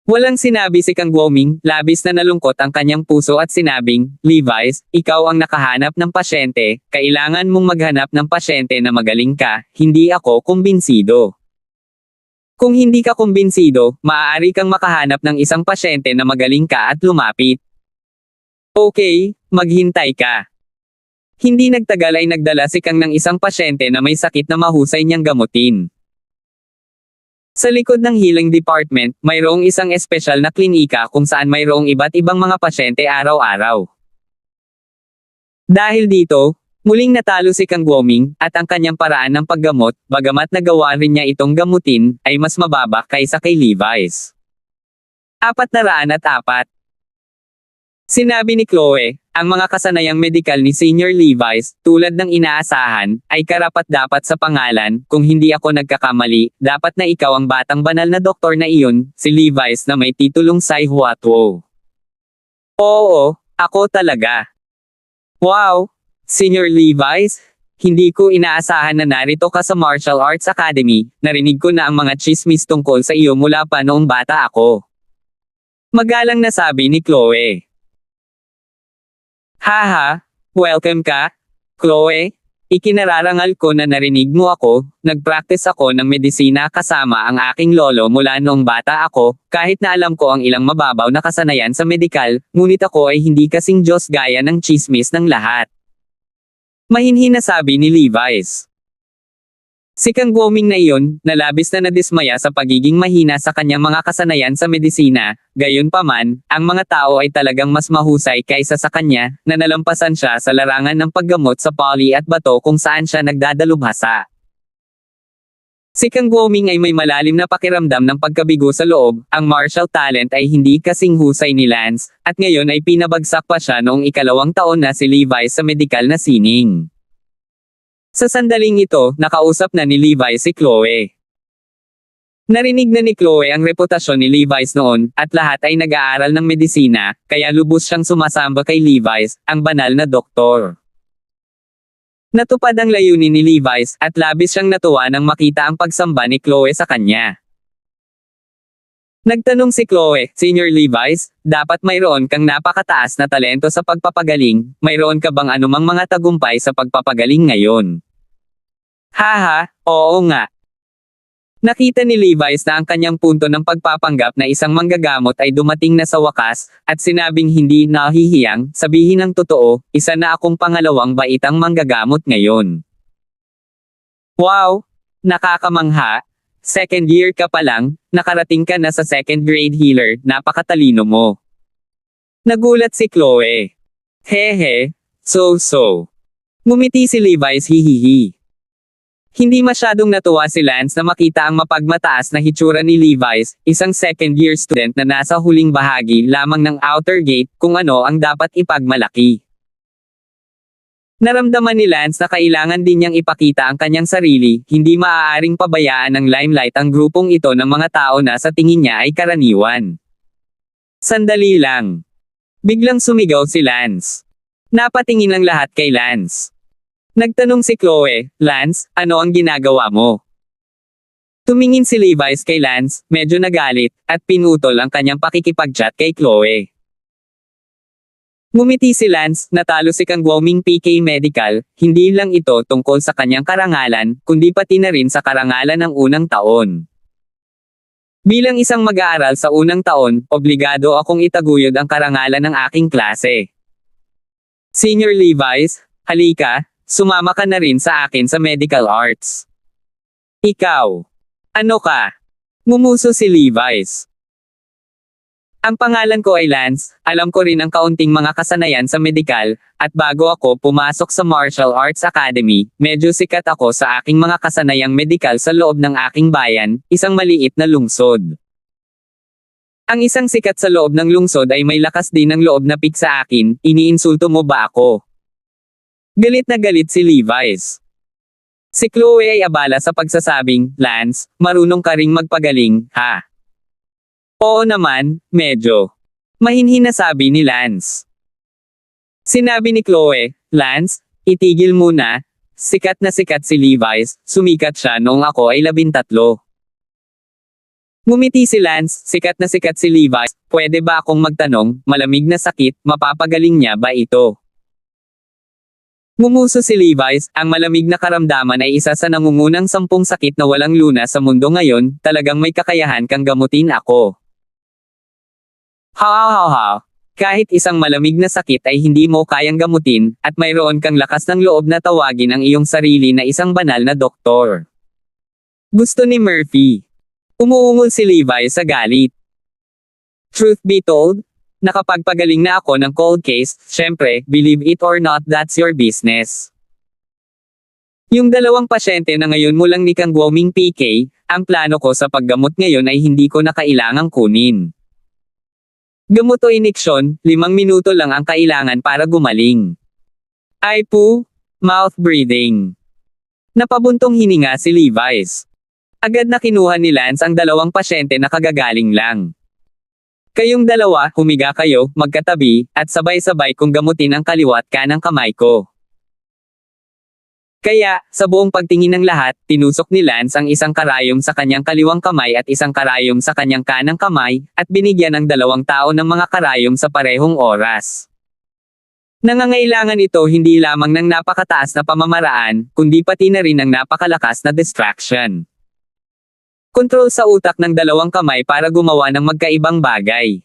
Walang sinabi si Kang Guoming, labis na nalungkot ang kanyang puso at sinabing, Levi's, ikaw ang nakahanap ng pasyente, kailangan mong maghanap ng pasyente na magaling ka, hindi ako kumbinsido. Kung hindi ka kumbinsido, maaari kang makahanap ng isang pasyente na magaling ka at lumapit. Okay, maghintay ka. Hindi nagtagal ay nagdala si Kang ng isang pasyente na may sakit na mahusay niyang gamutin. Sa likod ng healing department, mayroong isang espesyal na klinika kung saan mayroong iba't ibang mga pasyente araw-araw. Dahil dito, muling natalo si Kang Guoming, at ang kanyang paraan ng paggamot, bagamat nagawa rin niya itong gamutin, ay mas mababa kaysa kay Levi's. 404. Sinabi ni Chloe, ang mga kasanayang medikal ni Senior Levi's, tulad ng inaasahan, ay karapat-dapat sa pangalan, kung hindi ako nagkakamali, dapat na ikaw ang batang banal na doktor na iyon, si Levi's na may titulong Sai Huatuo. Oo, ako talaga. Wow! Senior Levi's, hindi ko inaasahan na narito ka sa Martial Arts Academy, narinig ko na ang mga chismis tungkol sa iyo mula pa noong bata ako. Magalang na sabi ni Chloe. Haha, welcome ka, Chloe. Ikinararangal ko na narinig mo ako, nagpractice ako ng medisina kasama ang aking lolo mula noong bata ako, kahit na alam ko ang ilang mababaw na kasanayan sa medikal, ngunit ako ay hindi kasing Diyos gaya ng chismis ng lahat. Mahinhin na sabi ni Levi's. Si Kang Guoming na iyon, nalabis na nadismaya sa pagiging mahina sa kanyang mga kasanayan sa medisina, gayunpaman, ang mga tao ay talagang mas mahusay kaysa sa kanya, na nalampasan siya sa larangan ng paggamot sa poly at bato kung saan siya nagdadalubhasa. Si Kang Guoming ay may malalim na pakiramdam ng pagkabigo sa loob, ang martial talent ay hindi kasing husay ni Lance, at ngayon ay pinabagsak pa siya noong 2 taon na si Levi's sa medikal na sining. Sa sandaling ito, nakausap na ni Levi's si Chloe. Narinig na ni Chloe ang reputasyon ni Levi's noon, at lahat ay nag-aaral ng medisina, kaya lubos siyang sumasamba kay Levi's, ang banal na doktor. Natupad ang layunin ni Levi's, at labis siyang natuwa nang makita ang pagsamba ni Chloe sa kanya. Nagtanong si Chloe, Senior Levi's, dapat mayroon kang napakataas na talento sa pagpapagaling, mayroon ka bang anumang mga tagumpay sa pagpapagaling ngayon? Haha, oo nga. Nakita ni Levi's na ang kanyang punto ng pagpapanggap na isang manggagamot ay dumating na sa wakas, at sinabing hindi nahihiyang, sabihin ang totoo, isa na akong pangalawang baitang manggagamot ngayon. Wow! Nakakamangha! second year ka pa lang, nakarating ka na sa second grade healer, napakatalino mo. Nagulat si Chloe. Hehe, so. Ngumiti si Levi's hihihi. Hindi masyadong natuwa si Lance na makita ang mapagmataas na hitsura ni Levi's, isang second year student na nasa huling bahagi lamang ng outer gate, kung ano ang dapat ipagmalaki. Naramdaman ni Lance na kailangan din niyang ipakita ang kanyang sarili, hindi maaaring pabayaan ng limelight ang grupong ito ng mga tao na sa tingin niya ay karaniwan. Sandali lang. Biglang sumigaw si Lance. Napatingin ang lahat kay Lance. Nagtanong si Chloe, Lance, ano ang ginagawa mo? Tumingin si Levi's kay Lance, medyo nagalit, at pinutol ang kanyang pakikipag-chat kay Chloe. Ngumiti si Lance, natalo si Kang Guoming PK Medical, hindi lang ito tungkol sa kanyang karangalan, kundi pati na rin sa karangalan ng unang taon. Bilang isang mag-aaral sa unang taon, obligado akong itaguyod ang karangalan ng aking klase. Senior Levi's, halika, sumama ka na rin sa akin sa medical arts. Ikaw. Ano ka? Ngumuso si Levi's. Ang pangalan ko ay Lance, alam ko rin ang kaunting mga kasanayan sa medikal, at bago ako pumasok sa Martial Arts Academy, medyo sikat ako sa aking mga kasanayang medikal sa loob ng aking bayan, isang maliit na lungsod. Ang isang sikat sa loob ng lungsod ay may lakas din ng loob na pik sa akin, iniinsulto mo ba ako? Galit na galit si Levi's. Si Chloe ay abala sa pagsasabing, Lance, marunong ka ring magpagaling, ha? Oo naman, medyo. Mahinhin na sabi ni Lance. Sinabi ni Chloe, Lance, itigil muna. Sikat na sikat si Levi's, sumikat siya noong ako ay 13. Ngumiti si Lance, sikat na sikat si Levi's, pwede ba akong magtanong, malamig na sakit, mapapagaling niya ba ito? Ngumuso si Levi's, ang malamig na karamdaman ay isa sa nangungunang 10 sakit na walang lunas sa mundo ngayon, talagang may kakayahan kang gamutin ako. Ha. Kahit isang malamig na sakit ay hindi mo kayang gamutin, at mayroon kang lakas ng loob na tawagin ang iyong sarili na isang banal na doktor. Gusto ni Murphy. Umuungol si Levi sa galit. Truth be told, nakapagpagaling na ako ng cold case, syempre, believe it or not that's your business. Yung 2 pasyente na ngayon mulang ni Kang Guoming PK, ang plano ko sa paggamot ngayon ay hindi ko na kailangang kunin. Gamot o iniksyon, 5 minuto lang ang kailangan para gumaling. Ay po, mouth breathing. Napabuntong hininga si Levi's. Agad na kinuha ni Lance ang 2 pasyente na kagagaling lang. Kayong 2, humiga kayo, magkatabi, at sabay-sabay kong gamutin ang kaliwat kanang kamay ko. Kaya, sa buong pagtingin ng lahat, tinusok ni Lance ang isang karayom sa kanyang kaliwang kamay at isang karayom sa kanyang kanang kamay, at binigyan ng 2 tao ng mga karayom sa parehong oras. Nangangailangan ito hindi lamang ng napakataas na pamamaraan, kundi pati na rin ng napakalakas na distraction. Kontrol sa utak ng 2 kamay para gumawa ng magkaibang bagay.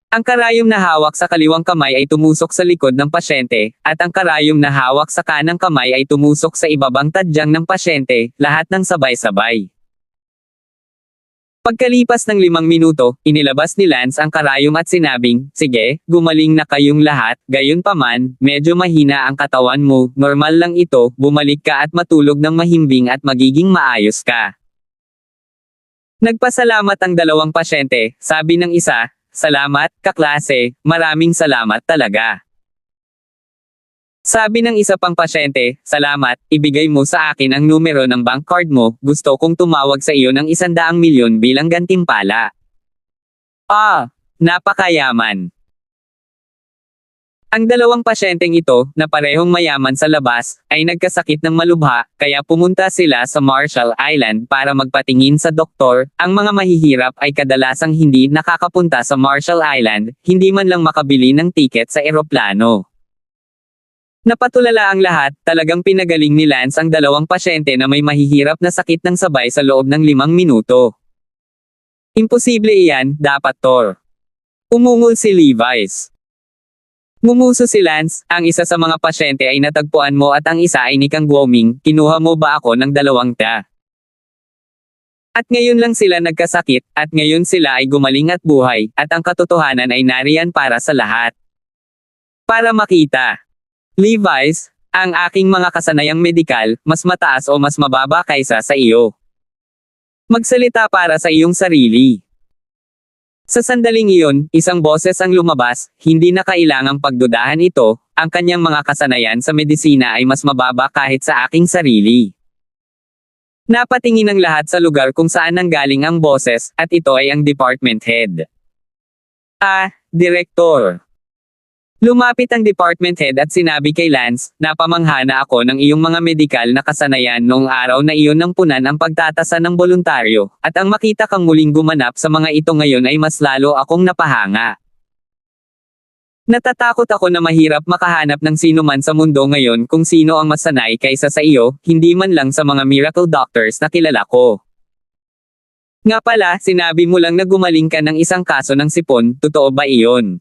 Ang karayom na hawak sa kaliwang kamay ay tumusok sa likod ng pasyente, at ang karayom na hawak sa kanang kamay ay tumusok sa ibabang tadyang ng pasyente, lahat ng sabay-sabay. Pagkalipas ng 5 minuto, inilabas ni Lance ang karayom at sinabing, sige, gumaling na kayong lahat, gayunpaman, medyo mahina ang katawan mo, normal lang ito, bumalik ka at matulog ng mahimbing at magiging maayos ka. Nagpasalamat ang 2 pasyente, sabi ng isa, salamat, kaklase, maraming salamat talaga. Sabi ng isa pang pasyente, salamat, ibigay mo sa akin ang numero ng bank card mo, gusto kong tumawag sa iyo ng 100 milyon bilang gantimpala. Napakayaman. Ang 2 pasyenteng ito, na parehong mayaman sa labas, ay nagkasakit ng malubha, kaya pumunta sila sa Marshall Island para magpatingin sa doktor. Ang mga mahihirap ay kadalasang hindi nakakapunta sa Marshall Island, hindi man lang makabili ng tiket sa eroplano. Napatulala ang lahat, talagang pinagaling ni Lance ang 2 pasyente na may mahihirap na sakit ng sabay sa loob ng 5 minuto. Imposible iyan, dapat Thor. Umungol si Levi's. Ngumuso si Lance, ang isa sa mga pasyente ay natagpuan mo at ang isa ay ni Kang Guoming, kinuha mo ba ako ng 2 ta? At ngayon lang sila nagkasakit, at ngayon sila ay gumaling at buhay, at ang katotohanan ay nariyan para sa lahat. Para makita. Levi's, ang aking mga kasanayang medikal, mas mataas o mas mababa kaysa sa iyo. Magsalita para sa iyong sarili. Sa sandaling iyon, isang boses ang lumabas, hindi na kailangang pagdudahan ito, ang kanyang mga kasanayan sa medisina ay mas mababa kahit sa aking sarili. Napatingin ang lahat sa lugar kung saan nanggaling ang boses, at ito ay ang department head. Direktor. Lumapit ang department head at sinabi kay Lance, napamangha na ako ng iyong mga medikal na kasanayan noong araw na iyon nang punan ang pagtatasa ng voluntaryo, at ang makita kang muling gumanap sa mga ito ngayon ay mas lalo akong napahanga. Natatakot ako na mahirap makahanap ng sino man sa mundo ngayon kung sino ang mas sanay kaysa sa iyo, hindi man lang sa mga miracle doctors na kilala ko. Nga pala, sinabi mo lang na gumaling ka ng isang kaso ng sipon, totoo ba iyon?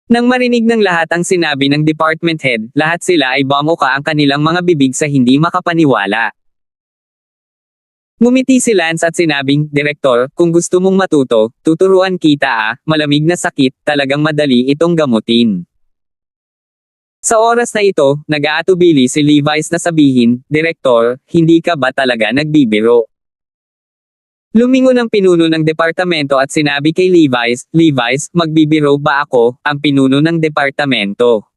Nang marinig ng lahat ang sinabi ng department head, lahat sila ay bumuka ang kanilang mga bibig sa hindi makapaniwala. Ngumiti si Lance at sinabing, Direktor, kung gusto mong matuto, tuturuan kita malamig na sakit, talagang madali itong gamutin. Sa oras na ito, nag-aatubili si Levi's na sabihin, Direktor, hindi ka ba talaga nagbibiro? Lumingon ang pinuno ng departamento at sinabi kay Levi's, magbibiro ba ako, ang pinuno ng departamento?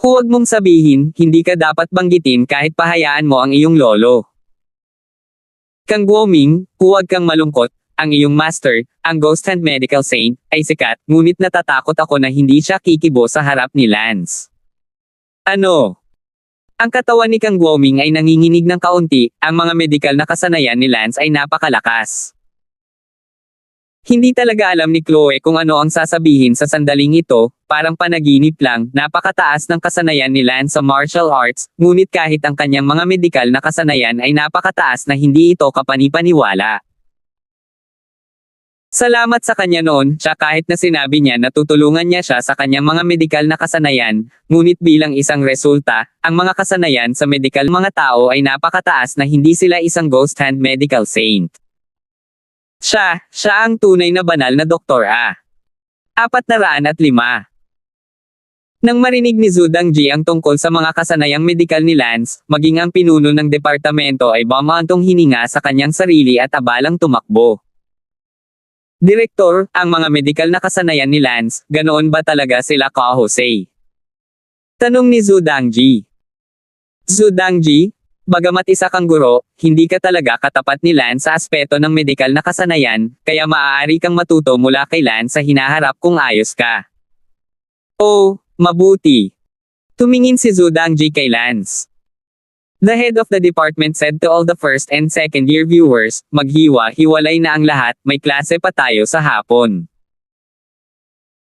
Huwag mong sabihin, hindi ka dapat banggitin kahit pahayaan mo ang iyong lolo. Kang Guoming, huwag kang malungkot, ang iyong master, ang Ghost Hand Medical Saint, ay sikat, ngunit natatakot ako na hindi siya kikibo sa harap ni Lance. Ano? Ang katawan ni Kang Guoming ay nanginginig ng kaunti, ang mga medikal na kasanayan ni Lance ay napakalakas. Hindi talaga alam ni Chloe kung ano ang sasabihin sa sandaling ito, parang panaginip lang, napakataas ng kasanayan ni Lance sa martial arts, ngunit kahit ang kanyang mga medikal na kasanayan ay napakataas na hindi ito kapanipaniwala. Salamat sa kanya noon, siya kahit na sinabi niya na tutulungan niya siya sa kanyang mga medikal na kasanayan, ngunit bilang isang resulta, ang mga kasanayan sa medikal mga tao ay napakataas na hindi sila isang ghost hand medical saint. Siya ang tunay na banal na doktor 405. Nang marinig ni Zhu Dangji ang tungkol sa mga kasanayang medikal ni Lance, maging ang pinuno ng departamento ay bumantong hininga sa kanyang sarili at abalang tumakbo. Direktor, ang mga medikal na kasanayan ni Lance, ganoon ba talaga sila ka Jose? Tanong ni Zhu Dangji. Zhu Dangji, bagamat isa kang guro, hindi ka talaga katapat ni Lance sa aspeto ng medikal na kasanayan, kaya maaari kang matuto mula kay Lance sa hinaharap kung ayos ka. Oh, mabuti. Tumingin si Zhu Dangji kay Lance. The head of the department said to all the first and second year viewers, maghiwa-hiwalay na ang lahat, may klase pa tayo sa hapon.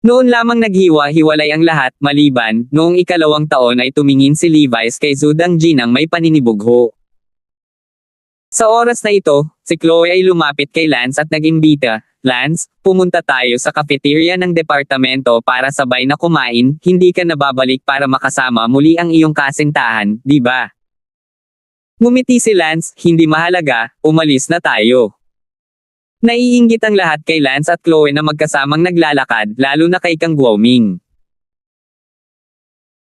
Noon lamang naghiwa-hiwalay ang lahat, maliban, noong ikalawang taon ay tumingin si Levi's kay Zhu Dangji nang may paninibugho. Sa oras na ito, si Chloe ay lumapit kay Lance at nag-imbita, Lance, pumunta tayo sa cafeteria ng departamento para sabay na kumain, hindi ka nababalik para makasama muli ang iyong kasintahan, di ba? Ngumiti si Lance, hindi mahalaga, umalis na tayo. Naiinggit ang lahat kay Lance at Chloe na magkasamang naglalakad, lalo na kay Kang Guoming.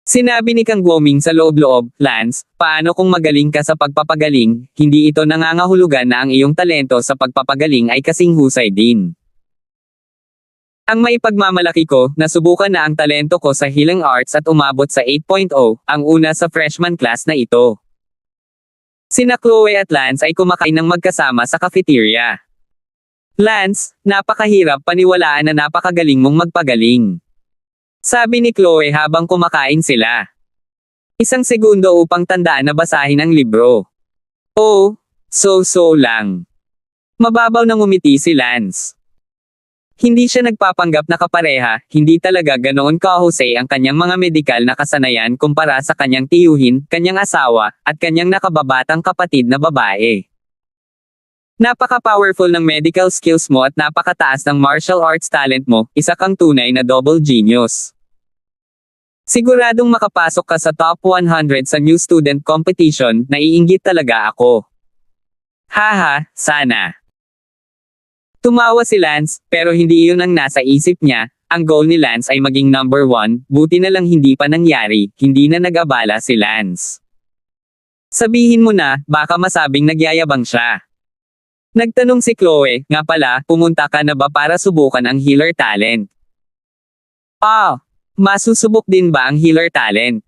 Sinabi ni Kang Guoming sa loob-loob, Lance, paano kung magaling ka sa pagpapagaling, hindi ito nangangahulugan na ang iyong talento sa pagpapagaling ay kasing husay din. Ang maipagmamalaki ko, nasubukan na ang talento ko sa healing arts at umabot sa 8.0, ang una sa freshman class na ito. Sina Chloe at Lance ay kumakain ng magkasama sa cafeteria. Lance, napakahirap paniwalaan na napakagaling mong magpagaling. Sabi ni Chloe habang kumakain sila. Isang segundo upang tandaan na basahin ang libro. Oh, so lang. Mababaw na ngumiti si Lance. Hindi siya nagpapanggap na kapareha, hindi talaga ganoon ka-Jose ang kanyang mga medikal na kasanayan kumpara sa kanyang tiyuhin, kanyang asawa, at kanyang nakababatang kapatid na babae. Napaka-powerful ng medical skills mo at napakataas ng martial arts talent mo, isa kang tunay na double genius. Siguradong makapasok ka sa top 100 sa new student competition, naiinggit talaga ako. Haha, sana. Tumawa si Lance, pero hindi iyon ang nasa isip niya. Ang goal ni Lance ay maging number 1, buti na lang hindi pa nangyari, hindi na nag-abala si Lance. Sabihin mo na, baka masabing nagyayabang siya. Nagtanong si Chloe, nga pala, pumunta ka na ba para subukan ang healer talent? Masusubok din ba ang healer talent?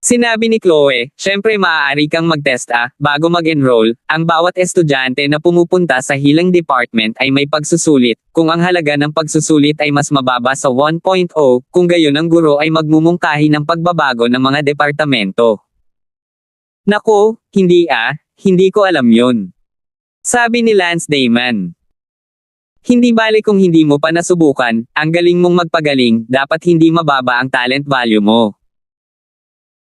Sinabi ni Chloe, syempre maaari kang mag-test bago mag-enroll. Ang bawat estudyante na pumupunta sa healing department ay may pagsusulit. Kung ang halaga ng pagsusulit ay mas mababa sa 1.0, kung gayon ang guro ay magmumungkahi ng pagbabago ng mga departamento. Naku, hindi ko alam yun. Sabi ni Lance Damon. Hindi bale kung hindi mo pa nasubukan, ang galing mong magpagaling, dapat hindi mababa ang talent value mo.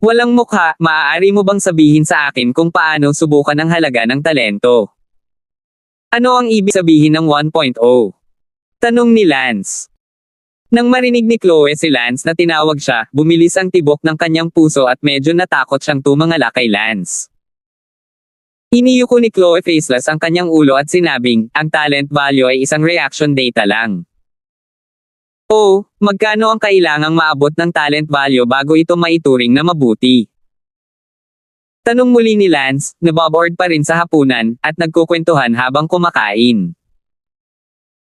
Walang mukha, maaari mo bang sabihin sa akin kung paano subukan ang halaga ng talento? Ano ang ibig sabihin ng 1.0? Tanong ni Lance. Nang marinig ni Chloe si Lance na tinawag siya, bumilis ang tibok ng kanyang puso at medyo natakot siyang tumangala kay Lance. Iniyuko ni Chloe faceless ang kanyang ulo at sinabing, ang talent value ay isang reaction data lang. Magkano ang kailangang maabot ng talent value bago ito maituring na mabuti? Tanong muli ni Lance, naboboard pa rin sa hapunan, at nagkukwentuhan habang kumakain.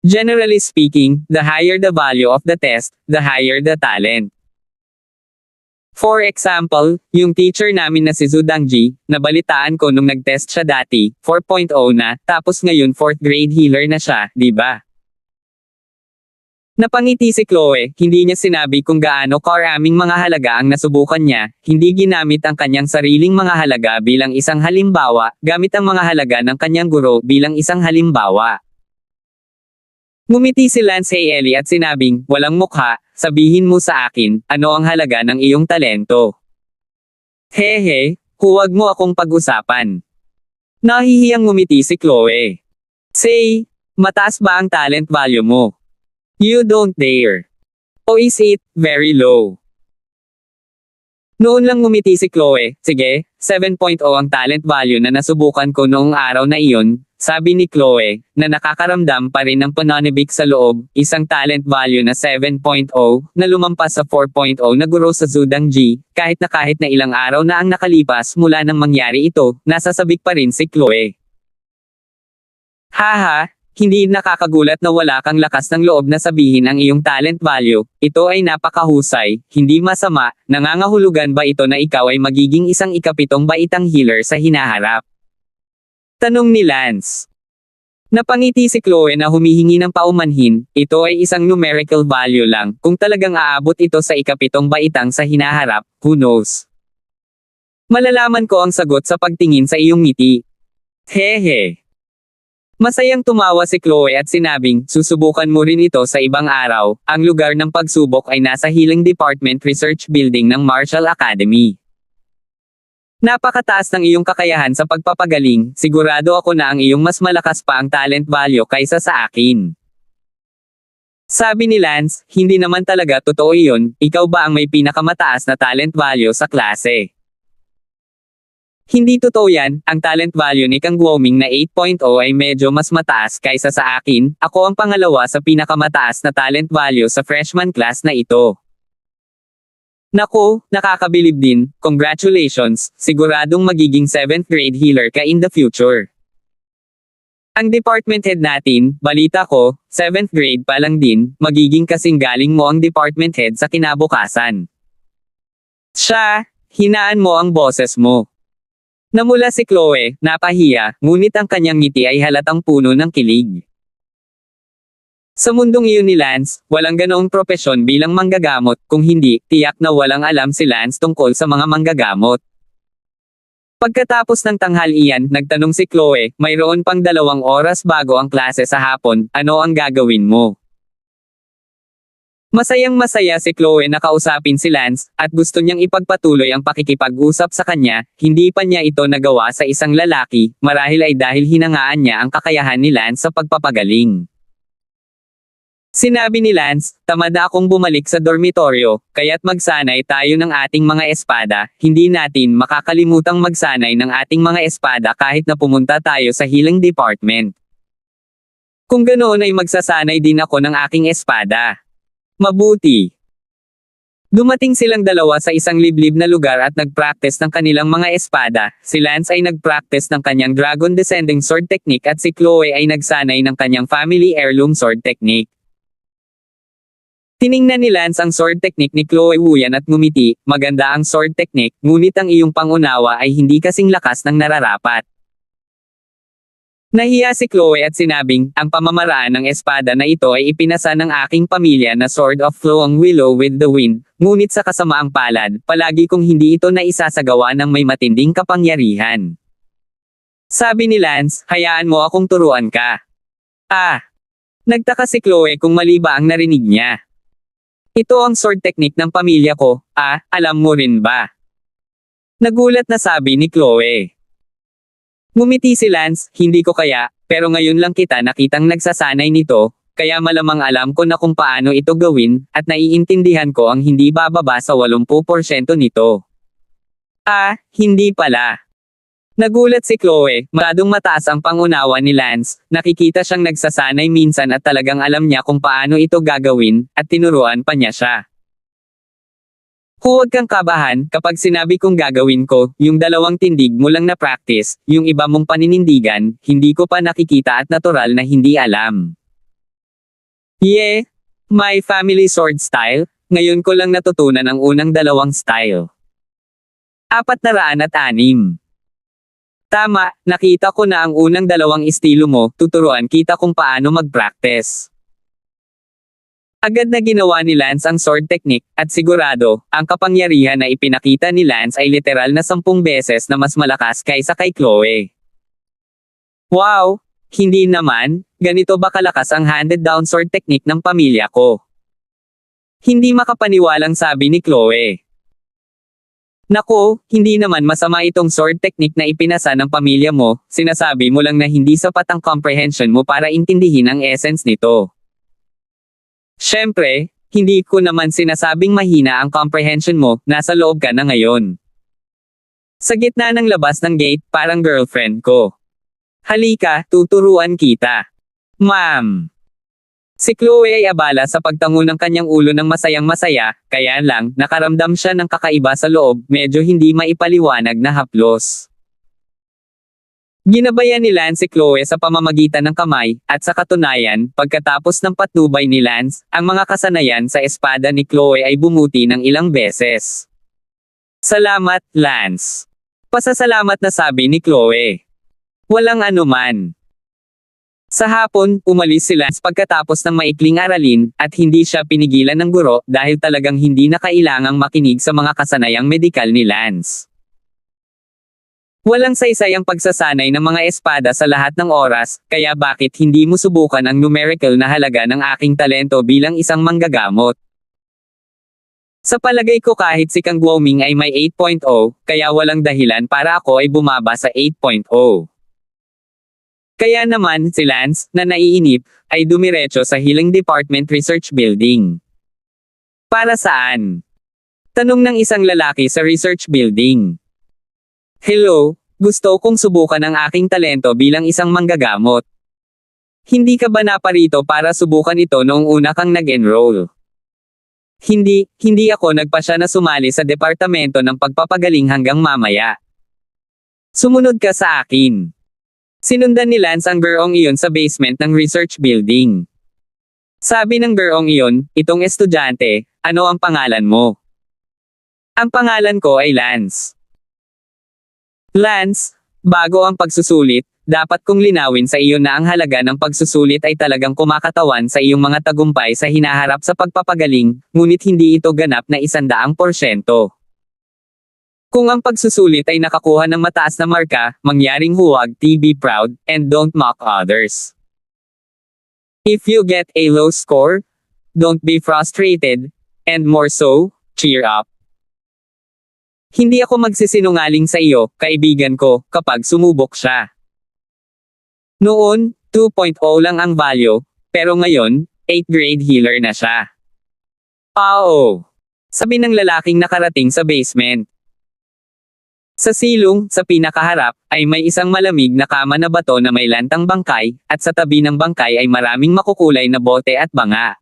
Generally speaking, the higher the value of the test, the higher the talent. For example, yung teacher namin na si Zudangji, nabalitaan ko nung nag-test siya dati, 4.0 na, tapos ngayon 4th grade healer na siya, di ba? Napangiti si Chloe, hindi niya sinabi kung gaano karaming mga halaga ang nasubukan niya, hindi ginamit ang kanyang sariling mga halaga bilang isang halimbawa, gamit ang mga halaga ng kanyang guro bilang isang halimbawa. Ngumiti si Lance kay Ellie at sinabing, walang mukha, sabihin mo sa akin, ano ang halaga ng iyong talento? Hehe, huwag mo akong pag-usapan. Nahihiyang ngumiti si Chloe. Say, mataas ba ang talent value mo? You don't dare. O is it very low? Noon lang ngumiti si Chloe, sige, 7.0 ang talent value na nasubukan ko noong araw na iyon, sabi ni Chloe, na nakakaramdam pa rin ng pananibik sa loob, isang talent value na 7.0, na lumampas sa 4.0 na guro sa Zudangji, kahit na ilang araw na ang nakalipas mula nang mangyari ito, nasasabik pa rin si Chloe. Haha, hindi nakakagulat na wala kang lakas ng loob na sabihin ang iyong talent value, ito ay napakahusay, hindi masama, nangangahulugan ba ito na ikaw ay magiging isang ikapitong baitang healer sa hinaharap? Tanong ni Lance. Napangiti si Chloe na humihingi ng paumanhin, ito ay isang numerical value lang, kung talagang aabot ito sa ikapitong baitang sa hinaharap, who knows? Malalaman ko ang sagot sa pagtingin sa iyong ngiti. Hehe. Masayang tumawa si Chloe at sinabing, susubukan mo rin ito sa ibang araw, ang lugar ng pagsubok ay nasa Healing Department Research Building ng Marshall Academy. Napakataas ng iyong kakayahan sa pagpapagaling, sigurado ako na ang iyong mas malakas pa ang talent value kaysa sa akin. Sabi ni Lance, hindi naman talaga totoo iyon, ikaw ba ang may pinakamataas na talent value sa klase? Hindi totoo yan, ang talent value ni Kang Guoming na 8.0 ay medyo mas mataas kaysa sa akin, ako ang pangalawa sa pinakamataas na talent value sa freshman class na ito. Naku, nakakabilib din, congratulations, siguradong magiging 7th grade healer ka in the future. Ang department head natin, balita ko, 7th grade pa lang din, magiging kasing galing mo ang department head sa kinabukasan. Siya, hinaan mo ang boses mo. Namula si Chloe, napahiya, ngunit ang kanyang ngiti ay halatang puno ng kilig. Sa mundong iyon ni Lance, walang ganoong propesyon bilang manggagamot, kung hindi, tiyak na walang alam si Lance tungkol sa mga manggagamot. Pagkatapos ng tanghalian, nagtanong si Chloe, mayroon pang 2 oras bago ang klase sa hapon, ano ang gagawin mo? Masayang-masaya si Chloe na kausapin si Lance, at gusto niyang ipagpatuloy ang pakikipag-usap sa kanya, hindi pa niya ito nagawa sa isang lalaki, marahil ay dahil hinangaan niya ang kakayahan ni Lance sa pagpapagaling. Sinabi ni Lance, tamad na akong bumalik sa dormitoryo, kaya't magsanay tayo ng ating mga espada, hindi natin makakalimutang magsanay ng ating mga espada kahit na pumunta tayo sa healing department. Kung ganoon ay magsasanay din ako ng aking espada. Mabuti. Dumating silang dalawa sa isang liblib na lugar at nag-practice ng kanilang mga espada. Si Lance ay nag-practice ng kanyang Dragon Descending Sword Technique at si Chloe ay nagsanay ng kanyang Family Heirloom Sword Technique. Tiningnan ni Lance ang sword technique ni Chloe Wuyan at ngumiti, maganda ang sword technique, ngunit ang iyong pangunawa ay hindi kasing lakas ng nararapat. Nahiya si Chloe at sinabing, ang pamamaraan ng espada na ito ay ipinasa ng aking pamilya na Sword of Flowing Willow with the Wind, ngunit sa kasamaang palad, palagi kong hindi ito naisasagawa ng may matinding kapangyarihan. Sabi ni Lance, hayaan mo akong turuan ka. Nagtaka si Chloe kung mali ba ang narinig niya. Ito ang sword technique ng pamilya ko, alam mo rin ba? Nagulat na sabi ni Chloe. Ngumiti si Lance, hindi ko kaya, pero ngayon lang kita nakitang nagsasanay nito, kaya malamang alam ko na kung paano ito gawin, at naiintindihan ko ang hindi bababa sa 80% nito. Hindi pala. Nagulat si Chloe, masyadong mataas ang pangunawa ni Lance, nakikita siyang nagsasanay minsan at talagang alam niya kung paano ito gagawin, at tinuruan pa niya siya. Huwag kang kabahan, kapag sinabi kong gagawin ko, yung dalawang tindig mo lang na practice, yung iba mong paninindigan, hindi ko pa nakikita at natural na hindi alam. My family sword style, ngayon ko lang natutunan ang unang dalawang style. 406. Tama, nakita ko na ang unang dalawang estilo mo, tuturuan kita kung paano mag-practice. Agad na ginawa ni Lance ang sword technique, at sigurado, ang kapangyarihan na ipinakita ni Lance ay literal na 10 beses na mas malakas kaysa kay Chloe. Wow! Hindi naman, ganito ba kalakas ang handed down sword technique ng pamilya ko? Hindi makapaniwalang sabi ni Chloe. Nako, hindi naman masama itong sword technique na ipinasa ng pamilya mo, sinasabi mo lang na hindi sapat ang comprehension mo para intindihin ang essence nito. Siyempre, hindi ko naman sinasabing mahina ang comprehension mo, nasa loob ka na ngayon. Sa gitna ng labas ng gate, parang girlfriend ko. Halika, tuturuan kita. Ma'am. Si Chloe ay abala sa pagtango ng kanyang ulo ng masayang-masaya, kaya lang, nakaramdam siya ng kakaiba sa loob, medyo hindi maipaliwanag na haplos. Ginabayan ni Lance si Chloe sa pamamagitan ng kamay, at sa katunayan, pagkatapos ng patnubay ni Lance, ang mga kasanayan sa espada ni Chloe ay bumuti ng ilang beses. Salamat, Lance. Pasasalamat na sabi ni Chloe. Walang anuman. Sa hapon, umalis si Lance pagkatapos ng maikling aralin, at hindi siya pinigilan ng guro dahil talagang hindi na kailangang makinig sa mga kasanayang medikal ni Lance. Walang saysay ang pagsasanay ng mga espada sa lahat ng oras, kaya bakit hindi mo subukan ang numerical na halaga ng aking talento bilang isang manggagamot? Sa palagay ko kahit si Kang Guoming ay may 8.0, kaya walang dahilan para ako ay bumaba sa 8.0. Kaya naman, si Lance, na naiinip, ay dumiretso sa Healing Department Research Building. Para saan? Tanong ng isang lalaki sa research building. Hello, gusto kong subukan ang aking talento bilang isang manggagamot. Hindi ka ba naparito para subukan ito noong una kang nag-enroll? Hindi ako nagpasya na sumali sa departamento ng pagpapagaling hanggang mamaya. Sumunod ka sa akin. Sinundan ni Lance ang girong iyon sa basement ng research building. Sabi ng girong iyon, itong estudyante, ano ang pangalan mo? Ang pangalan ko ay Lance. Lance, bago ang pagsusulit, dapat kong linawin sa iyo na ang halaga ng pagsusulit ay talagang kumakatawan sa iyong mga tagumpay sa hinaharap sa pagpapagaling, ngunit hindi ito ganap na 100%. Kung ang pagsusulit ay nakakuha ng mataas na marka, mangyaring huwag, be proud, and don't mock others. If you get a low score, don't be frustrated, and more so, cheer up. Hindi ako magsisinungaling sa iyo, kaibigan ko, kapag sumubok siya. Noon, 2.0 lang ang value, pero ngayon, 8th grade healer na siya. Oo. Sabi ng lalaking nakarating sa basement. Sa silong, sa pinakaharap, ay may isang malamig na kama na bato na may lantang bangkay, at sa tabi ng bangkay ay maraming makukulay na bote at banga.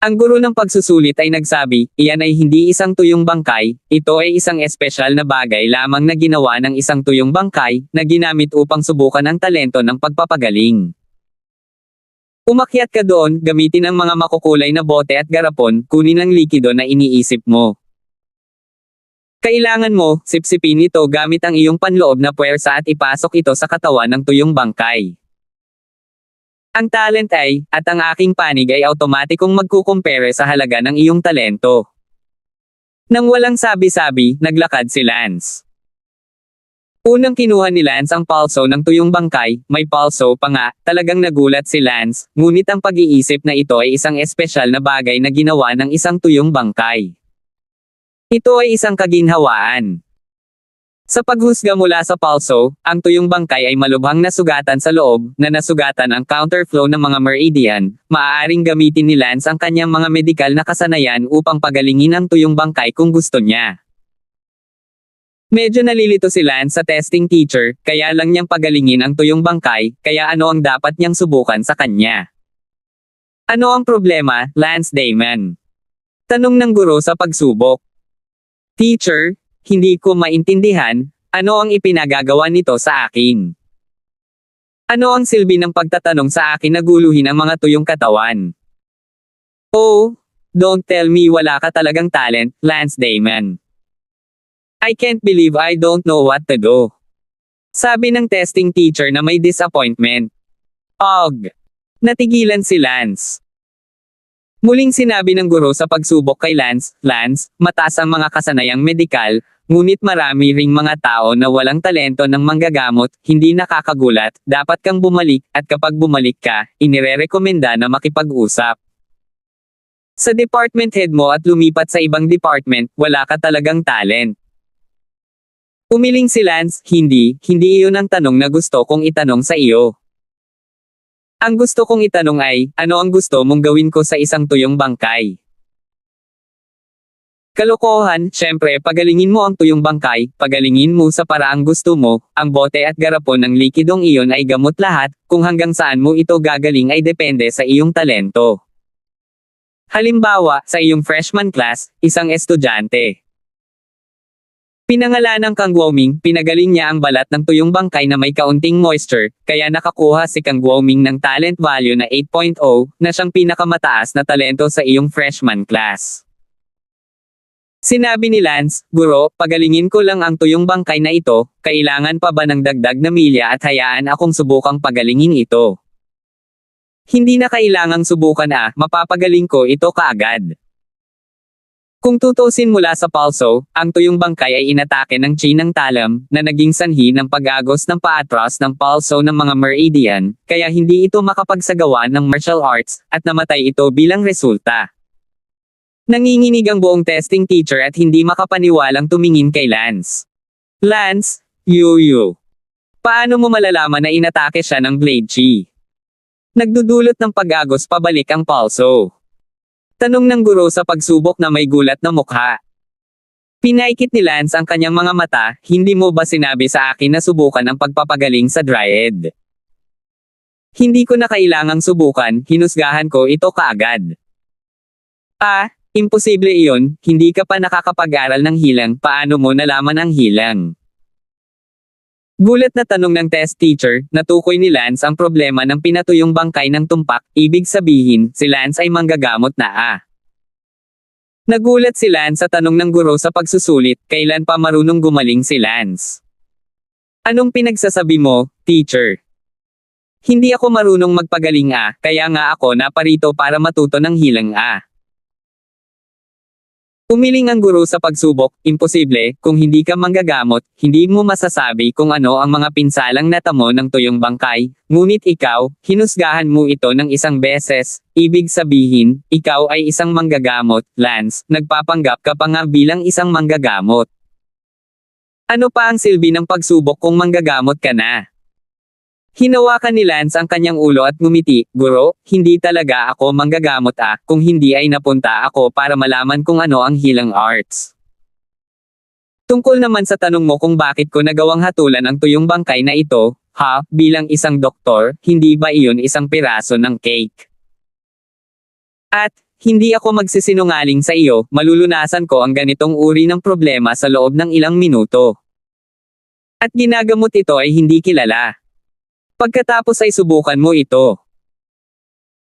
Ang guro ng pagsusulit ay nagsabi, iyan ay hindi isang tuyong bangkay, ito ay isang espesyal na bagay lamang na ginawa ng isang tuyong bangkay, na ginamit upang subukan ang talento ng pagpapagaling. Umakyat ka doon, gamitin ang mga makukulay na bote at garapon, kunin ang likido na iniisip mo. Kailangan mo, sipsipin ito gamit ang iyong panloob na puwersa at ipasok ito sa katawan ng tuyong bangkay. Ang talent ay, at ang aking panig ay automatikong magkukumpere sa halaga ng iyong talento. Nang walang sabi-sabi, naglakad si Lance. Unang kinuha ni Lance ang palso ng tuyong bangkay, may palso pa nga, talagang nagulat si Lance, ngunit ang pag-iisip na ito ay isang espesyal na bagay na ginawa ng isang tuyong bangkay. Ito ay isang kaginhawaan. Sa paghusga mula sa palso, ang tuyong bangkay ay malubhang nasugatan sa loob, na nasugatan ang counterflow ng mga meridian, maaaring gamitin ni Lance ang kanyang mga medikal na kasanayan upang pagalingin ang tuyong bangkay kung gusto niya. Medyo nalilito si Lance sa testing teacher, kaya lang niyang pagalingin ang tuyong bangkay, kaya ano ang dapat niyang subukan sa kanya? Ano ang problema, Lance Damon? Tanong ng guro sa pagsubok. Teacher, hindi ko maintindihan, ano ang ipinagagawa nito sa akin? Ano ang silbi ng pagtatanong sa akin na guluhin ang mga tuyong katawan? Oh, don't tell me wala ka talagang talent, Lance Damon. I can't believe I don't know what to do. Sabi ng testing teacher na may disappointment. Og. Natigilan si Lance. Muling sinabi ng guro sa pagsubok kay Lance, Lance, mataas ang mga kasanayang medikal, ngunit marami ring mga tao na walang talento ng manggagamot, hindi nakakagulat, dapat kang bumalik, at kapag bumalik ka, inirerekomenda na makipag-usap. Sa department head mo at lumipat sa ibang department, wala ka talagang talent. Umiling si Lance, hindi iyon ang tanong na gusto kong itanong sa iyo. Ang gusto kong itanong ay, ano ang gusto mong gawin ko sa isang tuyong bangkay? Kalokohan, syempre pagalingin mo ang tuyong bangkay, pagalingin mo sa paraang gusto mo, ang bote at garapon ng likidong iyon ay gamot lahat, kung hanggang saan mo ito gagaling ay depende sa iyong talento. Halimbawa, sa iyong freshman class, isang estudyante. Pinangalanan Kang Guoming, pinagaling niya ang balat ng tuyong bangkay na may kaunting moisture, kaya nakakuha si Kang Guoming ng talent value na 8.0, na siyang pinakamataas na talento sa iyong freshman class. Sinabi ni Lance, Guro, pagalingin ko lang ang tuyong bangkay na ito, kailangan pa ba ng dagdag na milya at hayaan akong subukang pagalingin ito? Hindi na kailangang subukan mapapagaling ko ito kaagad. Kung tutusin mula sa palso, ang tuyong bangkay ay inatake ng chi ng talam, na naging sanhi ng pag-agos ng paatras ng palso ng mga meridian, kaya hindi ito makapagsagawa ng martial arts, at namatay ito bilang resulta. Nanginginig ang buong testing teacher at hindi makapaniwalang tumingin kay Lance. Lance, you. Paano mo malalaman na inatake siya ng blade chi? Nagdudulot ng pag-agos pabalik ang palso. Tanong ng guro sa pagsubok na may gulat na mukha. Pinaikit ni Lance ang kanyang mga mata, hindi mo ba sinabi sa akin na subukan ang pagpapagaling sa dryad? Hindi ko na kailangang subukan, hinusgahan ko ito kaagad. Imposible iyon, hindi ka pa nakakapag-aral ng hilang, paano mo nalaman ang hilang? Gulat na tanong ng test teacher, natukoy ni Lance ang problema ng pinatuyong bangkay ng tumpak, ibig sabihin, si Lance ay manggagamot na Nagulat si Lance sa tanong ng guro sa pagsusulit, kailan pa marunong gumaling si Lance? Anong pinagsasabi mo, teacher? Hindi ako marunong magpagaling kaya nga ako naparito para matuto ng hilang Umiling ang guro sa pagsubok, imposible, kung hindi ka manggagamot, hindi mo masasabi kung ano ang mga pinsalang natamo ng tuyong bangkay, ngunit ikaw, hinusgahan mo ito ng isang beses, ibig sabihin, ikaw ay isang manggagamot, Lance, nagpapanggap ka pa nga bilang isang manggagamot. Ano pa ang silbi ng pagsubok kung manggagamot ka na? Hinawakan ni Lance ang kanyang ulo at ngumiti, "Guro, hindi talaga ako manggagamot kung hindi ay napunta ako para malaman kung ano ang healing arts. Tungkol naman sa tanong mo kung bakit ko nagawang hatulan ang tuyong bangkay na ito, bilang isang doktor, hindi ba iyon isang piraso ng cake? At, hindi ako magsisinungaling sa iyo, malulunasan ko ang ganitong uri ng problema sa loob ng ilang minuto. At ginagamot ito ay hindi kilala. Pagkatapos ay subukan mo ito."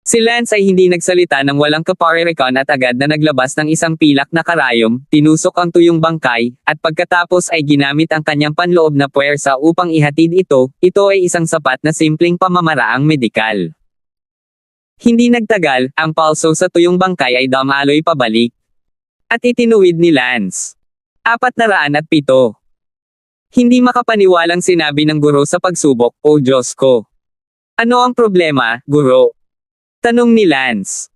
Si Lance ay hindi nagsalita ng walang kaparirikon at agad na naglabas ng isang pilak na karayom, tinusok ang tuyong bangkay, at pagkatapos ay ginamit ang kanyang panloob na puwersa upang ihatid ito. Ito ay isang sapat na simpleng pamamaraang medikal. Hindi nagtagal, ang palso sa tuyong bangkay ay dumaloy pabalik. At itinuwid ni Lance. 407. Hindi makapaniwalang sinabi ng guro sa pagsubok, "O Diyos ko! Ano ang problema, guro?" Tanong ni Lance.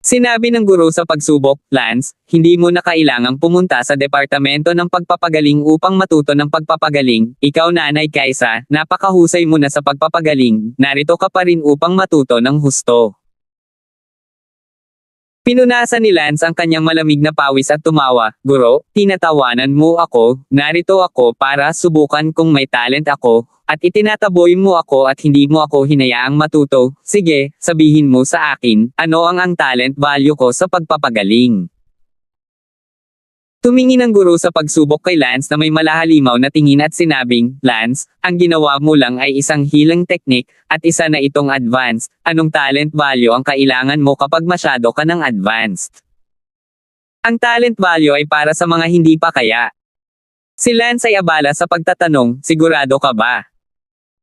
Sinabi ng guro sa pagsubok, "Lance, hindi mo na kailangang pumunta sa departamento ng pagpapagaling upang matuto ng pagpapagaling. Ikaw Nanay Kaisa, napakahusay mo na sa pagpapagaling, narito ka pa rin upang matuto ng husto." Pinunasan ni Lance ang kanyang malamig na pawis at tumawa, "Guro, tinatawanan mo ako, narito ako para subukan kung may talent ako, at itinataboy mo ako at hindi mo ako hinayaang matuto. Sige, sabihin mo sa akin, ano ang talent value ko sa pagpapagaling?" Tumingin ang guro sa pagsubok kay Lance na may malahalimaw na tingin at sinabing, "Lance, ang ginawa mo lang ay isang healing technique, at isa na itong advanced. Anong talent value ang kailangan mo kapag masyado ka ng advanced? Ang talent value ay para sa mga hindi pa kaya." Si Lance ay abala sa pagtatanong, "Sigurado ka ba?"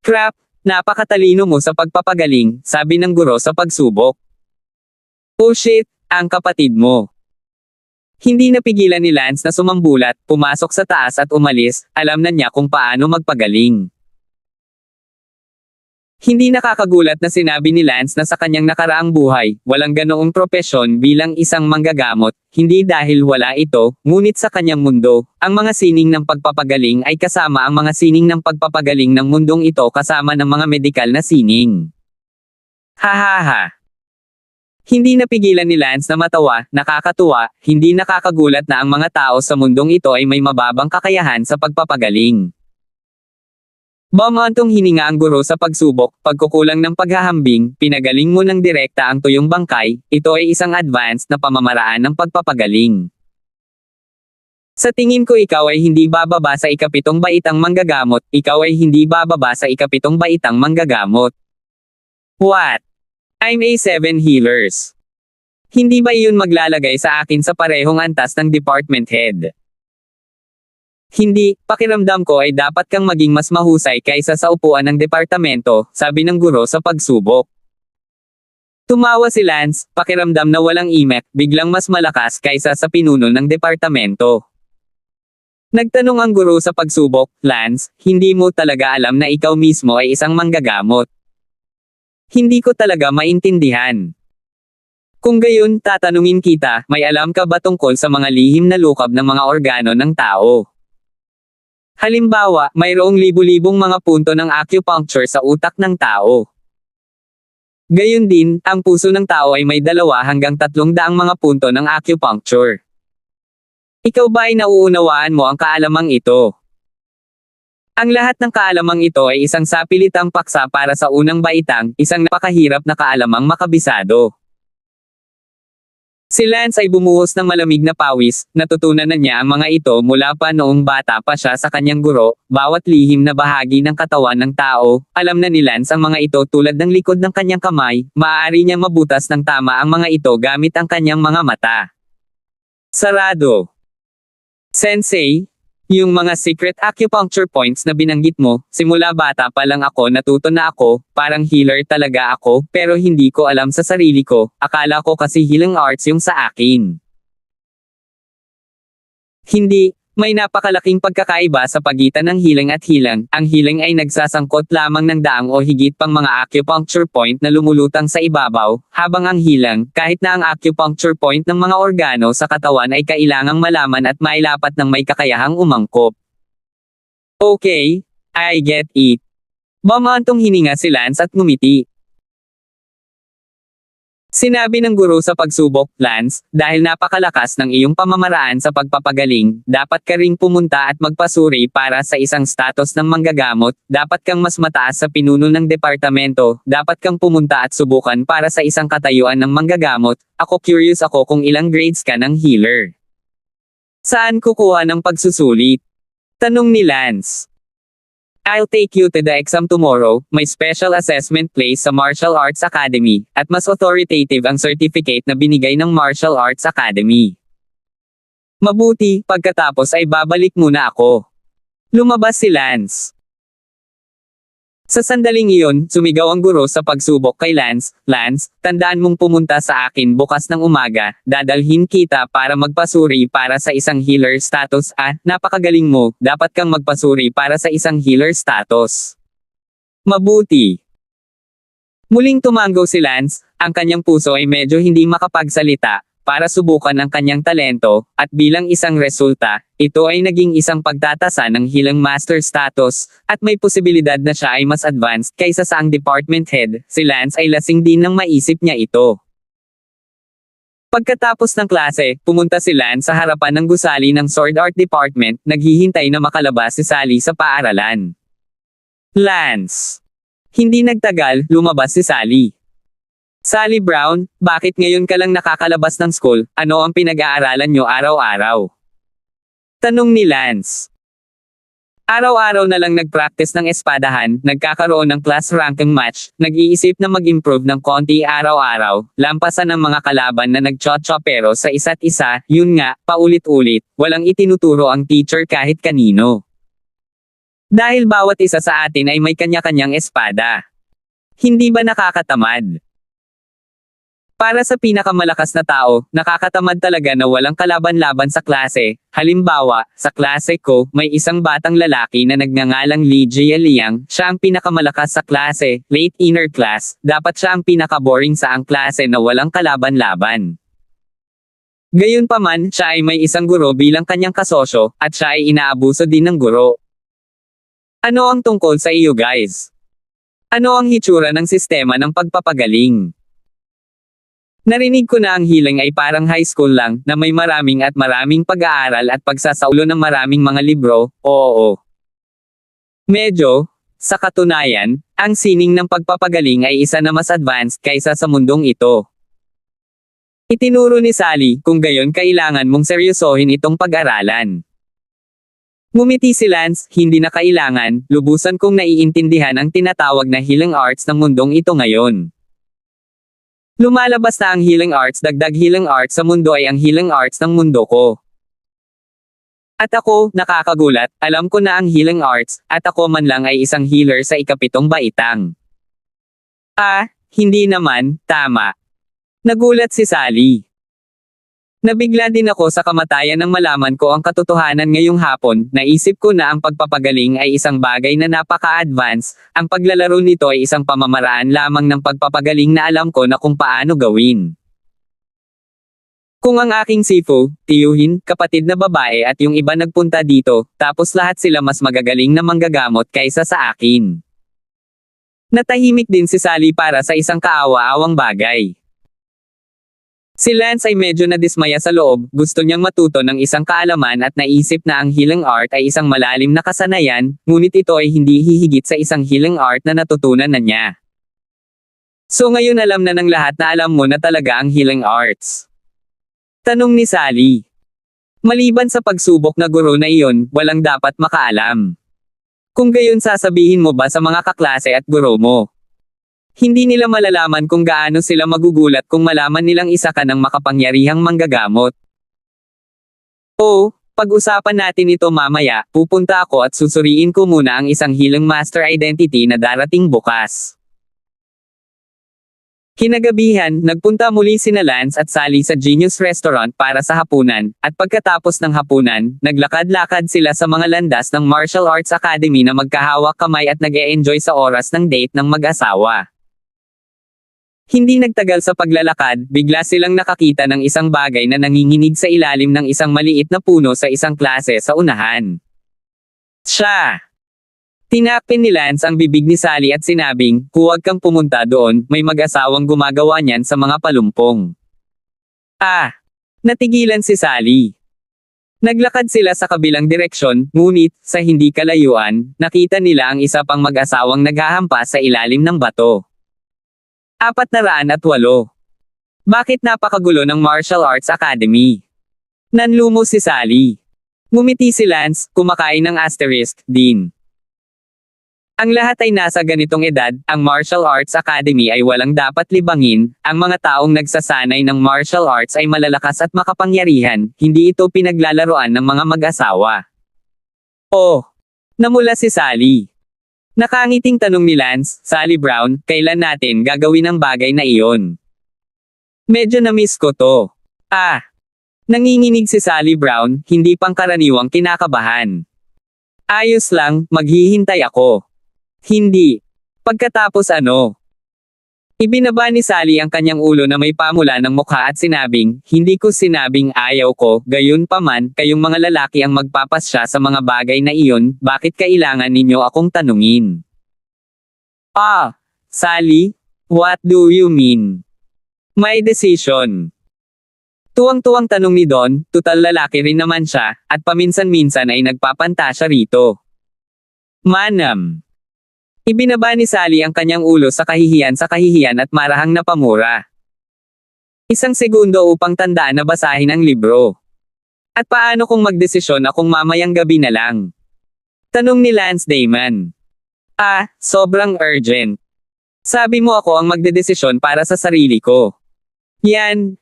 "Crap, napakatalino mo sa pagpapagaling," sabi ng guro sa pagsubok. "Oh shit, ang kapatid mo." Hindi napigilan ni Lance na sumambulat, pumasok sa taas at umalis, alam na niya kung paano magpagaling. Hindi nakakagulat na sinabi ni Lance na sa kanyang nakaraang buhay, walang ganoong propesyon bilang isang manggagamot, hindi dahil wala ito, ngunit sa kanyang mundo, ang mga sining ng pagpapagaling ay kasama ang mga sining ng pagpapagaling ng mundong ito kasama ng mga medikal na sining. Hahaha. Hindi napigilan ni Lance na matawa, nakakatuwa, hindi nakakagulat na ang mga tao sa mundong ito ay may mababang kakayahan sa pagpapagaling. Bumantong hininga ang guro sa pagsubok, pagkukulang ng paghahambing, pinagaling mo ng direkta ang tuyong bangkay, ito ay isang advanced na pamamaraan ng pagpapagaling. Sa tingin ko ikaw ay hindi bababa sa ikapitong baitang manggagamot, ikaw ay hindi bababa sa ikapitong baitang manggagamot. What? I'm A7 healers. Hindi ba iyon maglalagay sa akin sa parehong antas ng department head? Hindi, pakiramdam ko ay dapat kang maging mas mahusay kaysa sa upuan ng departamento, sabi ng guro sa pagsubok. Tumawa si Lance, pakiramdam na walang imek, biglang mas malakas kaysa sa pinuno ng departamento. Nagtanong ang guro sa pagsubok, "Lance, hindi mo talaga alam na ikaw mismo ay isang manggagamot?" Hindi ko talaga maintindihan. Kung gayon, tatanungin kita, may alam ka ba tungkol sa mga lihim na lukab ng mga organo ng tao? Halimbawa, mayroong libu-libong mga punto ng acupuncture sa utak ng tao. Gayon din, ang puso ng tao ay may 2 hanggang 300 mga punto ng acupuncture. Ikaw ba ay nauunawaan mo ang kaalamang ito? Ang lahat ng kaalamang ito ay isang sapilitang paksa para sa unang baitang, isang napakahirap na kaalamang makabisado. Si Lance ay bumuhos ng malamig na pawis, natutunan na niya ang mga ito mula pa noong bata pa siya sa kanyang guro, bawat lihim na bahagi ng katawan ng tao, alam na ni Lance ang mga ito tulad ng likod ng kanyang kamay, maaari niyang mabutas ng tama ang mga ito gamit ang kanyang mga mata. Sarado. Sensei, yung mga secret acupuncture points na binanggit mo, simula bata pa lang ako natuto na ako, parang healer talaga ako, pero hindi ko alam sa sarili ko, akala ko kasi healing arts yung sa akin. Hindi, may napakalaking pagkakaiba sa pagitan ng healing at healing. Ang healing ay nagsasangkot lamang ng daang o higit pang mga acupuncture point na lumulutang sa ibabaw, habang ang healing, kahit na ang acupuncture point ng mga organo sa katawan ay kailangang malaman at mailapat ng may kakayahang umangkop. Okay, I get it. Bumantong hininga si Lance at ngumiti. Sinabi ng guro sa pagsubok, Lance, dahil napakalakas ng iyong pamamaraan sa pagpapagaling, dapat ka ring pumunta at magpasuri para sa isang status ng manggagamot, dapat kang mas mataas sa pinuno ng departamento, dapat kang pumunta at subukan para sa isang katayuan ng manggagamot. Ako curious ako kung ilang grades ka ng healer. Saan kukuha ng pagsusulit? Tanong ni Lance. I'll take you to the exam tomorrow, may special assessment place sa Martial Arts Academy, at mas authoritative ang certificate na binigay ng Martial Arts Academy. Mabuti, pagkatapos ay babalik muna ako. Lumabas si Lance. Sa sandaling iyon, sumigaw ang guro sa pagsubok kay Lance, Lance, tandaan mong pumunta sa akin bukas ng umaga, dadalhin kita para magpasuri para sa isang healer status. Napakagaling mo, dapat kang magpasuri para sa isang healer status. Mabuti. Muling tumango si Lance, ang kanyang puso ay medyo hindi makapagsalita, para subukan ang kanyang talento, at bilang isang resulta, ito ay naging isang pagtatasa ng healing master status, at may posibilidad na siya ay mas advanced kaysa sa ang department head. Si Lance ay lasing din nang maisip niya ito. Pagkatapos ng klase, pumunta si Lance sa harapan ng gusali ng Sword Art Department, naghihintay na makalabas si Sally sa paaralan. Lance. Hindi nagtagal, lumabas si Sally. Sally Brown, bakit ngayon ka lang nakakalabas ng school? Ano ang pinag-aaralan nyo araw-araw? Tanong ni Lance. Araw-araw na lang nag-practice ng espadahan, nagkakaroon ng class ranking match, nag-iisip na mag-improve ng konti araw-araw, lampasan ng mga kalaban na nag-chotchopero sa isa't isa, yun nga, paulit-ulit, walang itinuturo ang teacher kahit kanino. Dahil bawat isa sa atin ay may kanya-kanyang espada. Hindi ba nakakatamad? Para sa pinakamalakas na tao, nakakatamad talaga na walang kalaban-laban sa klase. Halimbawa, sa klase ko, may isang batang lalaki na nagngangalang Li Jia Liang, siya ang pinakamalakas sa klase, late inner class, dapat siya ang pinaka-boring sa ang klase na walang kalaban-laban. Gayunpaman, siya ay may isang guro bilang kanyang kasosyo, at siya ay inaabuso din ng guro. Ano ang tungkol sa iyo guys? Ano ang hitsura ng sistema ng pagpapagaling? Narinig ko na ang healing ay parang high school lang, na may maraming pag-aaral at pagsasaulo ng maraming mga libro, oo. Medyo, sa katunayan, ang sining ng pagpapagaling ay isa na mas advanced kaysa sa mundong ito. Itinuro ni Sally, kung gayon kailangan mong seryosohin itong pag-aralan. Ngumiti si Lance, hindi na kailangan, lubusan kong naiintindihan ang tinatawag na healing arts ng mundong ito ngayon. Lumalabas na ang healing arts, dagdag healing arts sa mundo ay ang healing arts ng mundo ko. At ako, nakakagulat, alam ko na ang healing arts, at ako man lang ay isang healer sa ikapitong baitang. Hindi naman, tama. Nagulat si Sally. Nabigla din ako sa kamatayan nang malaman ko ang katotohanan ngayong hapon, naisip ko na ang pagpapagaling ay isang bagay na napaka-advance, ang paglalaro nito ay isang pamamaraan lamang ng pagpapagaling na alam ko na kung paano gawin. Kung ang aking sifu, tiyuhin, kapatid na babae at yung iba nagpunta dito, tapos lahat sila mas magagaling na manggagamot kaysa sa akin. Natahimik din si Sally para sa isang kaawa-awang bagay. Si Lance ay medyo nadismaya sa loob, gusto niyang matuto ng isang kaalaman at naisip na ang healing art ay isang malalim na kasanayan, ngunit ito ay hindi hihigit sa isang healing art na natutunan na niya. So ngayon alam na ng lahat na alam mo na talaga ang healing arts. Tanong ni Sally. Maliban sa pagsubok na guro na iyon, walang dapat makaalam. Kung gayon sasabihin mo ba sa mga kaklase at guro mo? Hindi nila malalaman kung gaano sila magugulat kung malaman nilang isa ka ng makapangyarihang manggagamot. Pag-usapan natin ito mamaya, pupunta ako at susuriin ko muna ang isang healing master identity na darating bukas. Kinagabihan, nagpunta muli sina Lance at Sally sa Genius Restaurant para sa hapunan, at pagkatapos ng hapunan, naglakad-lakad sila sa mga landas ng Martial Arts Academy na magkahawak kamay at nag-e-enjoy sa oras ng date ng mag-asawa. Hindi nagtagal sa paglalakad, bigla silang nakakita ng isang bagay na nanginginig sa ilalim ng isang maliit na puno sa isang klase sa unahan. Siya! Tinapin ni Lance ang bibig ni Sally at sinabing, huwag kang pumunta doon, may mag-asawang gumagawa niyan sa mga palumpong. Natigilan si Sally. Naglakad sila sa kabilang direksyon, ngunit, sa hindi kalayuan, nakita nila ang isa pang mag-asawang naghahampas sa ilalim ng bato. 408. Bakit napakagulo ng Martial Arts Academy? Nanlumo si Sally. Ngumiti si Lance, kumakain ng asterisk, din. Ang lahat ay nasa ganitong edad, ang Martial Arts Academy ay walang dapat libangin, ang mga taong nagsasanay ng martial arts ay malalakas at makapangyarihan, hindi ito pinaglalaroan ng mga mag-asawa. Oh! Namula si Sally. Nakangiting tanong ni Lance, Sally Brown, kailan natin gagawin ang bagay na iyon? Medyo na-miss ko to. Nanginginig si Sally Brown, hindi pangkaraniwang kinakabahan. Ayos lang, maghihintay ako. Hindi. Pagkatapos ano? Ibinaba ni Sally ang kanyang ulo na may pamula ng mukha at sinabing, hindi ko sinabing ayaw ko, gayon pa man, kayong mga lalaki ang magpapasya sa mga bagay na iyon, bakit kailangan ninyo akong tanungin? Sally? What do you mean? My decision. Tuwang-tuwang tanong ni Don, tutal lalaki rin naman siya, at paminsan-minsan ay nagpapantasya rito. Manam. Ibinaba ni Sally ang kanyang ulo sa kahihiyan at marahang napamura. Isang segundo upang tandaan na basahin ang libro. At paano kung magdesisyon akong mamayang gabi na lang? Tanong ni Lance Damon. Sobrang urgent. Sabi mo ako ang magdedesisyon para sa sarili ko. Yan.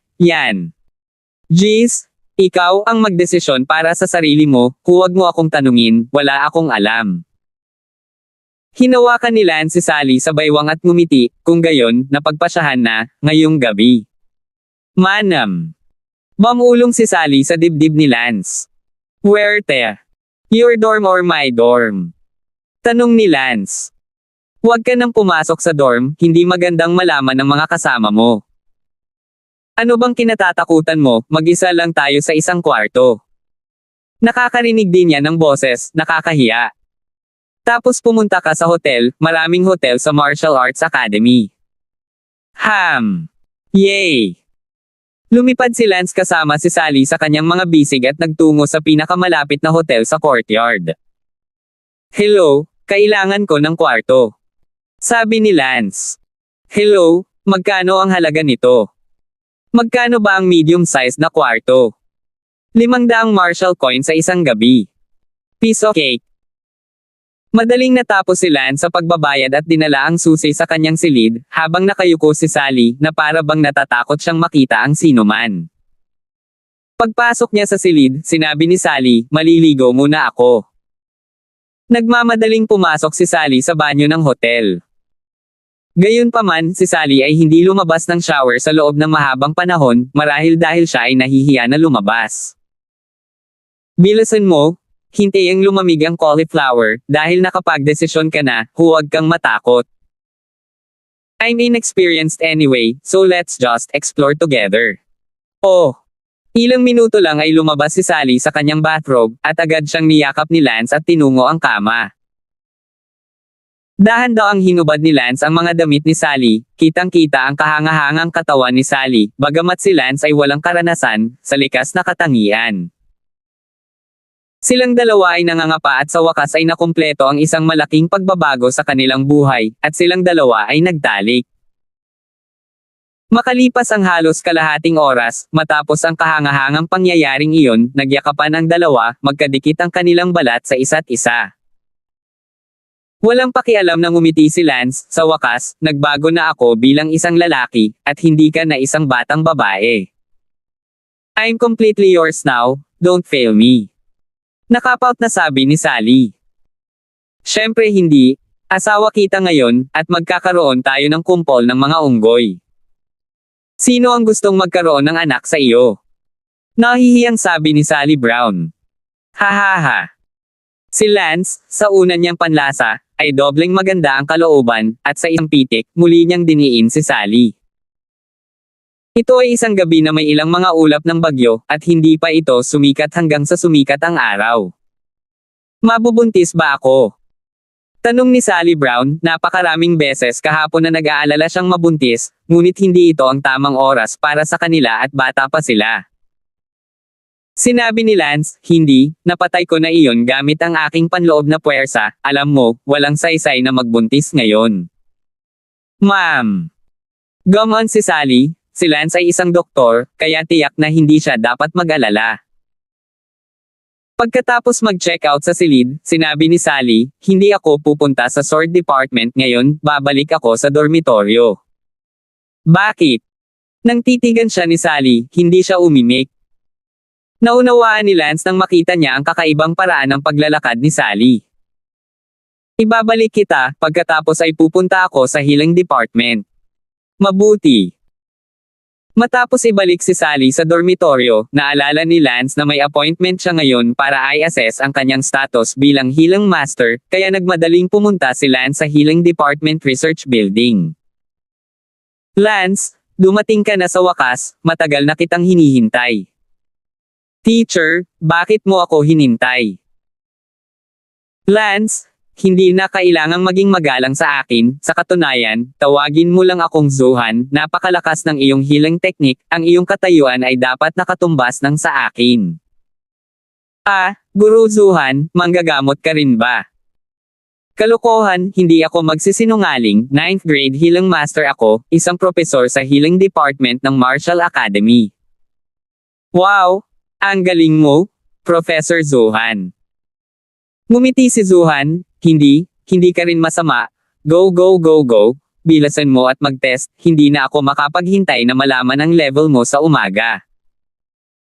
Jeez, ikaw ang magdesisyon para sa sarili mo, huwag mo akong tanungin, wala akong alam. Hinawakan ni Lance si Sally sa baywang at ngumiti, kung gayon, napagpasyahan na, ngayong gabi. Manam. Bamulong si Sally sa dibdib ni Lance. Where te? Your dorm or my dorm? Tanong ni Lance. Huwag ka nang pumasok sa dorm, hindi magandang malaman ng mga kasama mo. Ano bang kinatatakutan mo, mag-isa lang tayo sa isang kwarto. Nakakarinig din yan ng boses, nakakahiya. Tapos pumunta ka sa hotel, maraming hotel sa Martial Arts Academy. Yay! Lumipad si Lance kasama si Sally sa kanyang mga bisig at nagtungo sa pinakamalapit na hotel sa courtyard. Hello, kailangan ko ng kwarto. Sabi ni Lance. Hello, magkano ang halaga nito? Magkano ba ang medium-sized na kwarto? 500 Martial coin sa isang gabi. Piece of cake. Madaling natapos si Lance sa pagbabayad at dinala ang susi sa kanyang silid, habang nakayuko si Sally, na para bang natatakot siyang makita ang sinuman. Pagpasok niya sa silid, sinabi ni Sally, maliligo muna ako. Nagmamadaling pumasok si Sally sa banyo ng hotel. Gayunpaman, si Sally ay hindi lumabas ng shower sa loob ng mahabang panahon, marahil dahil siya ay nahihiya na lumabas. Bilisan mo. Hintayang lumamig ang cauliflower, dahil nakapagdesisyon ka na, huwag kang matakot. I'm inexperienced anyway, so let's just explore together. Ilang minuto lang ay lumabas si Sally sa kanyang bathrobe, at agad siyang niyakap ni Lance at tinungo ang kama. Dahan daw ang hinubad ni Lance ang mga damit ni Sally, kitang-kita ang kahangahangang katawan ni Sally, bagamat si Lance ay walang karanasan, sa likas na katangian. Silang dalawa ay nangangapa at sa wakas ay nakumpleto ang isang malaking pagbabago sa kanilang buhay, at silang dalawa ay nagtalik. Makalipas ang halos kalahating oras, matapos ang kahangahangang pangyayaring iyon, nagyakapan ang dalawa, magkadikit ang kanilang balat sa isa't isa. Walang pakialam na ngumiti si Lance, sa wakas, nagbago na ako bilang isang lalaki, at hindi ka na isang batang babae. I'm completely yours now, don't fail me. Nakapout na sabi ni Sally. Siyempre hindi, asawa kita ngayon, at magkakaroon tayo ng kumpol ng mga unggoy. Sino ang gustong magkaroon ng anak sa iyo? Nahihiyang sabi ni Sally Brown. Hahaha. Si Lance, sa una niyang panlasa, ay dobleng maganda ang kalooban, at sa isang pitik, muli niyang diniin si Sally. Ito ay isang gabi na may ilang mga ulap ng bagyo, at hindi pa ito sumikat hanggang sa sumikat ang araw. Mabubuntis ba ako? Tanong ni Sally Brown, napakaraming beses kahapon na nag-aalala siyang mabuntis, ngunit hindi ito ang tamang oras para sa kanila at bata pa sila. Sinabi ni Lance, hindi, napatay ko na iyon gamit ang aking panloob na puwersa, alam mo, walang saysay na magbuntis ngayon. Ma'am. Gumon si Sally, si Lance ay isang doktor, kaya tiyak na hindi siya dapat mag-alala. Pagkatapos mag-check out sa silid, sinabi ni Sally, hindi ako pupunta sa sword department ngayon, babalik ako sa dormitoryo. Bakit? Nang titigan siya ni Sally, hindi siya umimik. Naunawaan ni Lance nang makita niya ang kakaibang paraan ng paglalakad ni Sally. Ibabalik kita, pagkatapos ay pupunta ako sa healing department. Mabuti. Matapos ibalik si Sally sa dormitoryo, naalala ni Lance na may appointment siya ngayon para i-assess ang kanyang status bilang healing master, kaya nagmadaling pumunta si Lance sa healing department research building. Lance, dumating ka na sa wakas, matagal na kitang hinihintay. Teacher, bakit mo ako hinintay? Lance, hindi na kailangang maging magalang sa akin, sa katunayan, tawagin mo lang akong Zuhan, napakalakas ng iyong healing technique, ang iyong katayuan ay dapat nakatumbas ng sa akin. Ah, Guru Zuhan, manggagamot ka rin ba? Kalokohan, hindi ako magsisinungaling, 9th grade healing master ako, isang propesor sa healing department ng Martial Academy. Wow! Ang galing mo, Professor Zuhan. Ngumiti si Zuhan, hindi ka rin masama. Go, bilasan mo at mag-test, hindi na ako makapaghintay na malaman ang level mo sa umaga.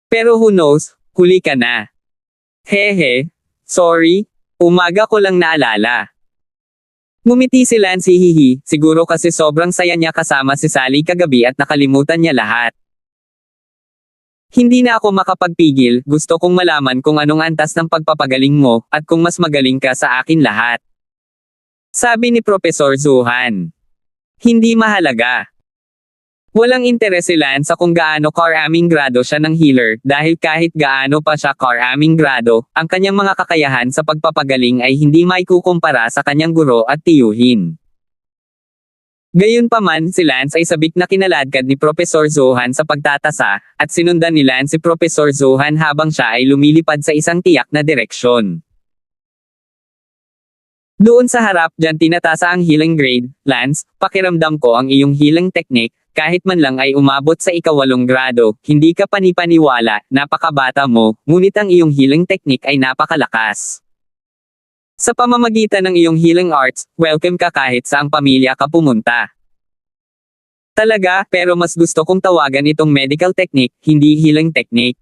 Pero who knows, huli ka na. Hehe, sorry, umaga ko lang naalala. Ngumiti si Lance hihihi, siguro kasi sobrang saya niya kasama si Sally kagabi at nakalimutan niya lahat. Hindi na ako makapagpigil, gusto kong malaman kung anong antas ng pagpapagaling mo, at kung mas magaling ka sa akin lahat. Sabi ni Professor Zuhan. Hindi mahalaga. Walang interes si Lance sa kung gaano karaming grado siya ng healer, dahil kahit gaano pa siya karaming grado, ang kanyang mga kakayahan sa pagpapagaling ay hindi maikukumpara sa kanyang guro at tiyuhin. Gayunpaman, si Lance ay sabik na kinaladkad ni Professor Zuhan sa pagtatasa, at sinundan ni Lance si Professor Zuhan habang siya ay lumilipad sa isang tiyak na direksyon. Doon sa harap dyan tinatasa ang healing grade, Lance, pakiramdam ko ang iyong healing technique, kahit man lang ay umabot sa ika-8 grado, hindi ka panipaniwala, napakabata mo, ngunit ang iyong healing technique ay napakalakas. Sa pamamagitan ng iyong healing arts, welcome ka kahit saang pamilya ka pumunta. Talaga, pero mas gusto kong tawagan itong medical technique, hindi healing technique.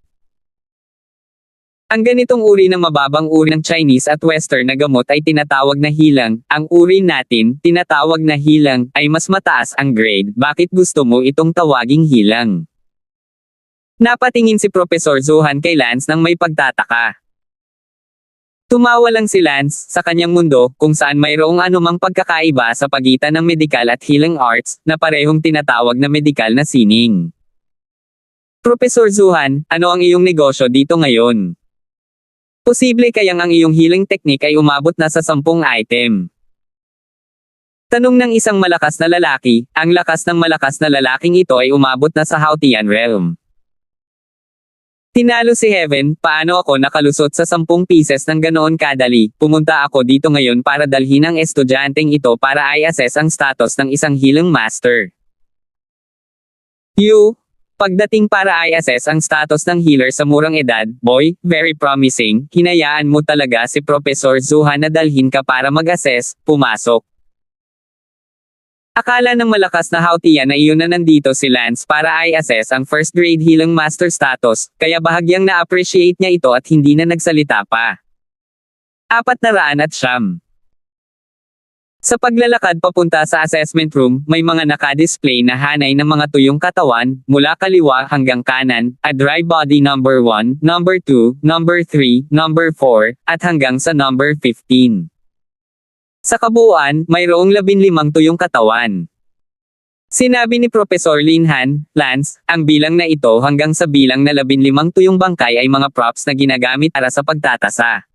Ang ganitong uri ng mababang uri ng Chinese at Western na gamot ay tinatawag na healing. Ang uri natin, tinatawag na healing, ay mas mataas ang grade. Bakit gusto mo itong tawaging healing? Napatingin si Professor Zuhan kay Lance nang may pagtataka. Tumawa lang si Lance, sa kanyang mundo, kung saan mayroong anumang pagkakaiba sa pagitan ng medical at healing arts, na parehong tinatawag na medical na sining. Professor Zuhan, ano ang iyong negosyo dito ngayon? Posible kayang ang iyong healing technique ay umabot na sa 10 item. Tanong ng isang malakas na lalaki, ang lakas ng malakas na lalaking ito ay umabot na sa Hautian realm. Tinalo si Heaven, paano ako nakalusot sa 10 pieces ng ganoon kadali, pumunta ako dito ngayon para dalhin ang estudyanteng ito para i-assess ang status ng isang healing master. Pagdating para i-assess ang status ng healer sa murang edad, boy, very promising, hinayaan mo talaga si Professor Zuhan na dalhin ka para mag-assess, pumasok. Akala ng malakas na Hautian na iyon na nandito si Lance para i-assess ang first grade healing master status, kaya bahagyang na-appreciate niya ito at hindi na nagsalita pa. 409. Sa paglalakad papunta sa assessment room, may mga naka-display na hanay ng mga tuyong katawan, mula kaliwa hanggang kanan, a dry body number 1, number 2, number 3, number 4, at hanggang sa number 15. Sa kabuuan, mayroong 15 tuyong katawan. Sinabi ni Professor Linhan, Lance, ang bilang na ito hanggang sa bilang na 15 tuyong bangkay ay mga props na ginagamit para sa pagtatasa.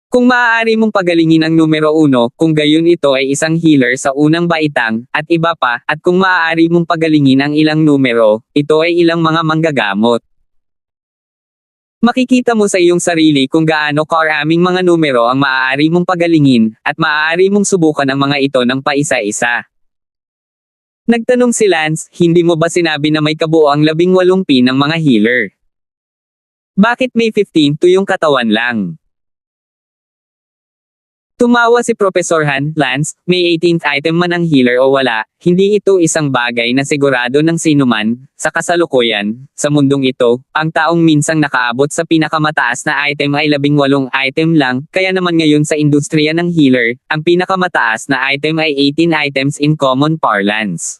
Kung maaari mong pagalingin ang numero 1, kung gayon ito ay isang healer sa unang baitang, at iba pa, at kung maaari mong pagalingin ang ilang numero, ito ay ilang mga manggagamot. Makikita mo sa iyong sarili kung gaano karaming mga numero ang maaari mong pagalingin, at maaari mong subukan ang mga ito ng paisa-isa. Nagtanong si Lance, hindi mo ba sinabi na may kabuoang 18 pin ng mga healer? Bakit may 15 to yung katawan lang? Tumawa si Professor Han, Lance, may 18th item man ang healer o wala, hindi ito isang bagay na sigurado ng sinuman. Sa kasalukuyan, sa mundong ito, ang taong minsang nakaabot sa pinakamataas na item ay 18 item lang, kaya naman ngayon sa industriya ng healer, ang pinakamataas na item ay 18 items in common parlance.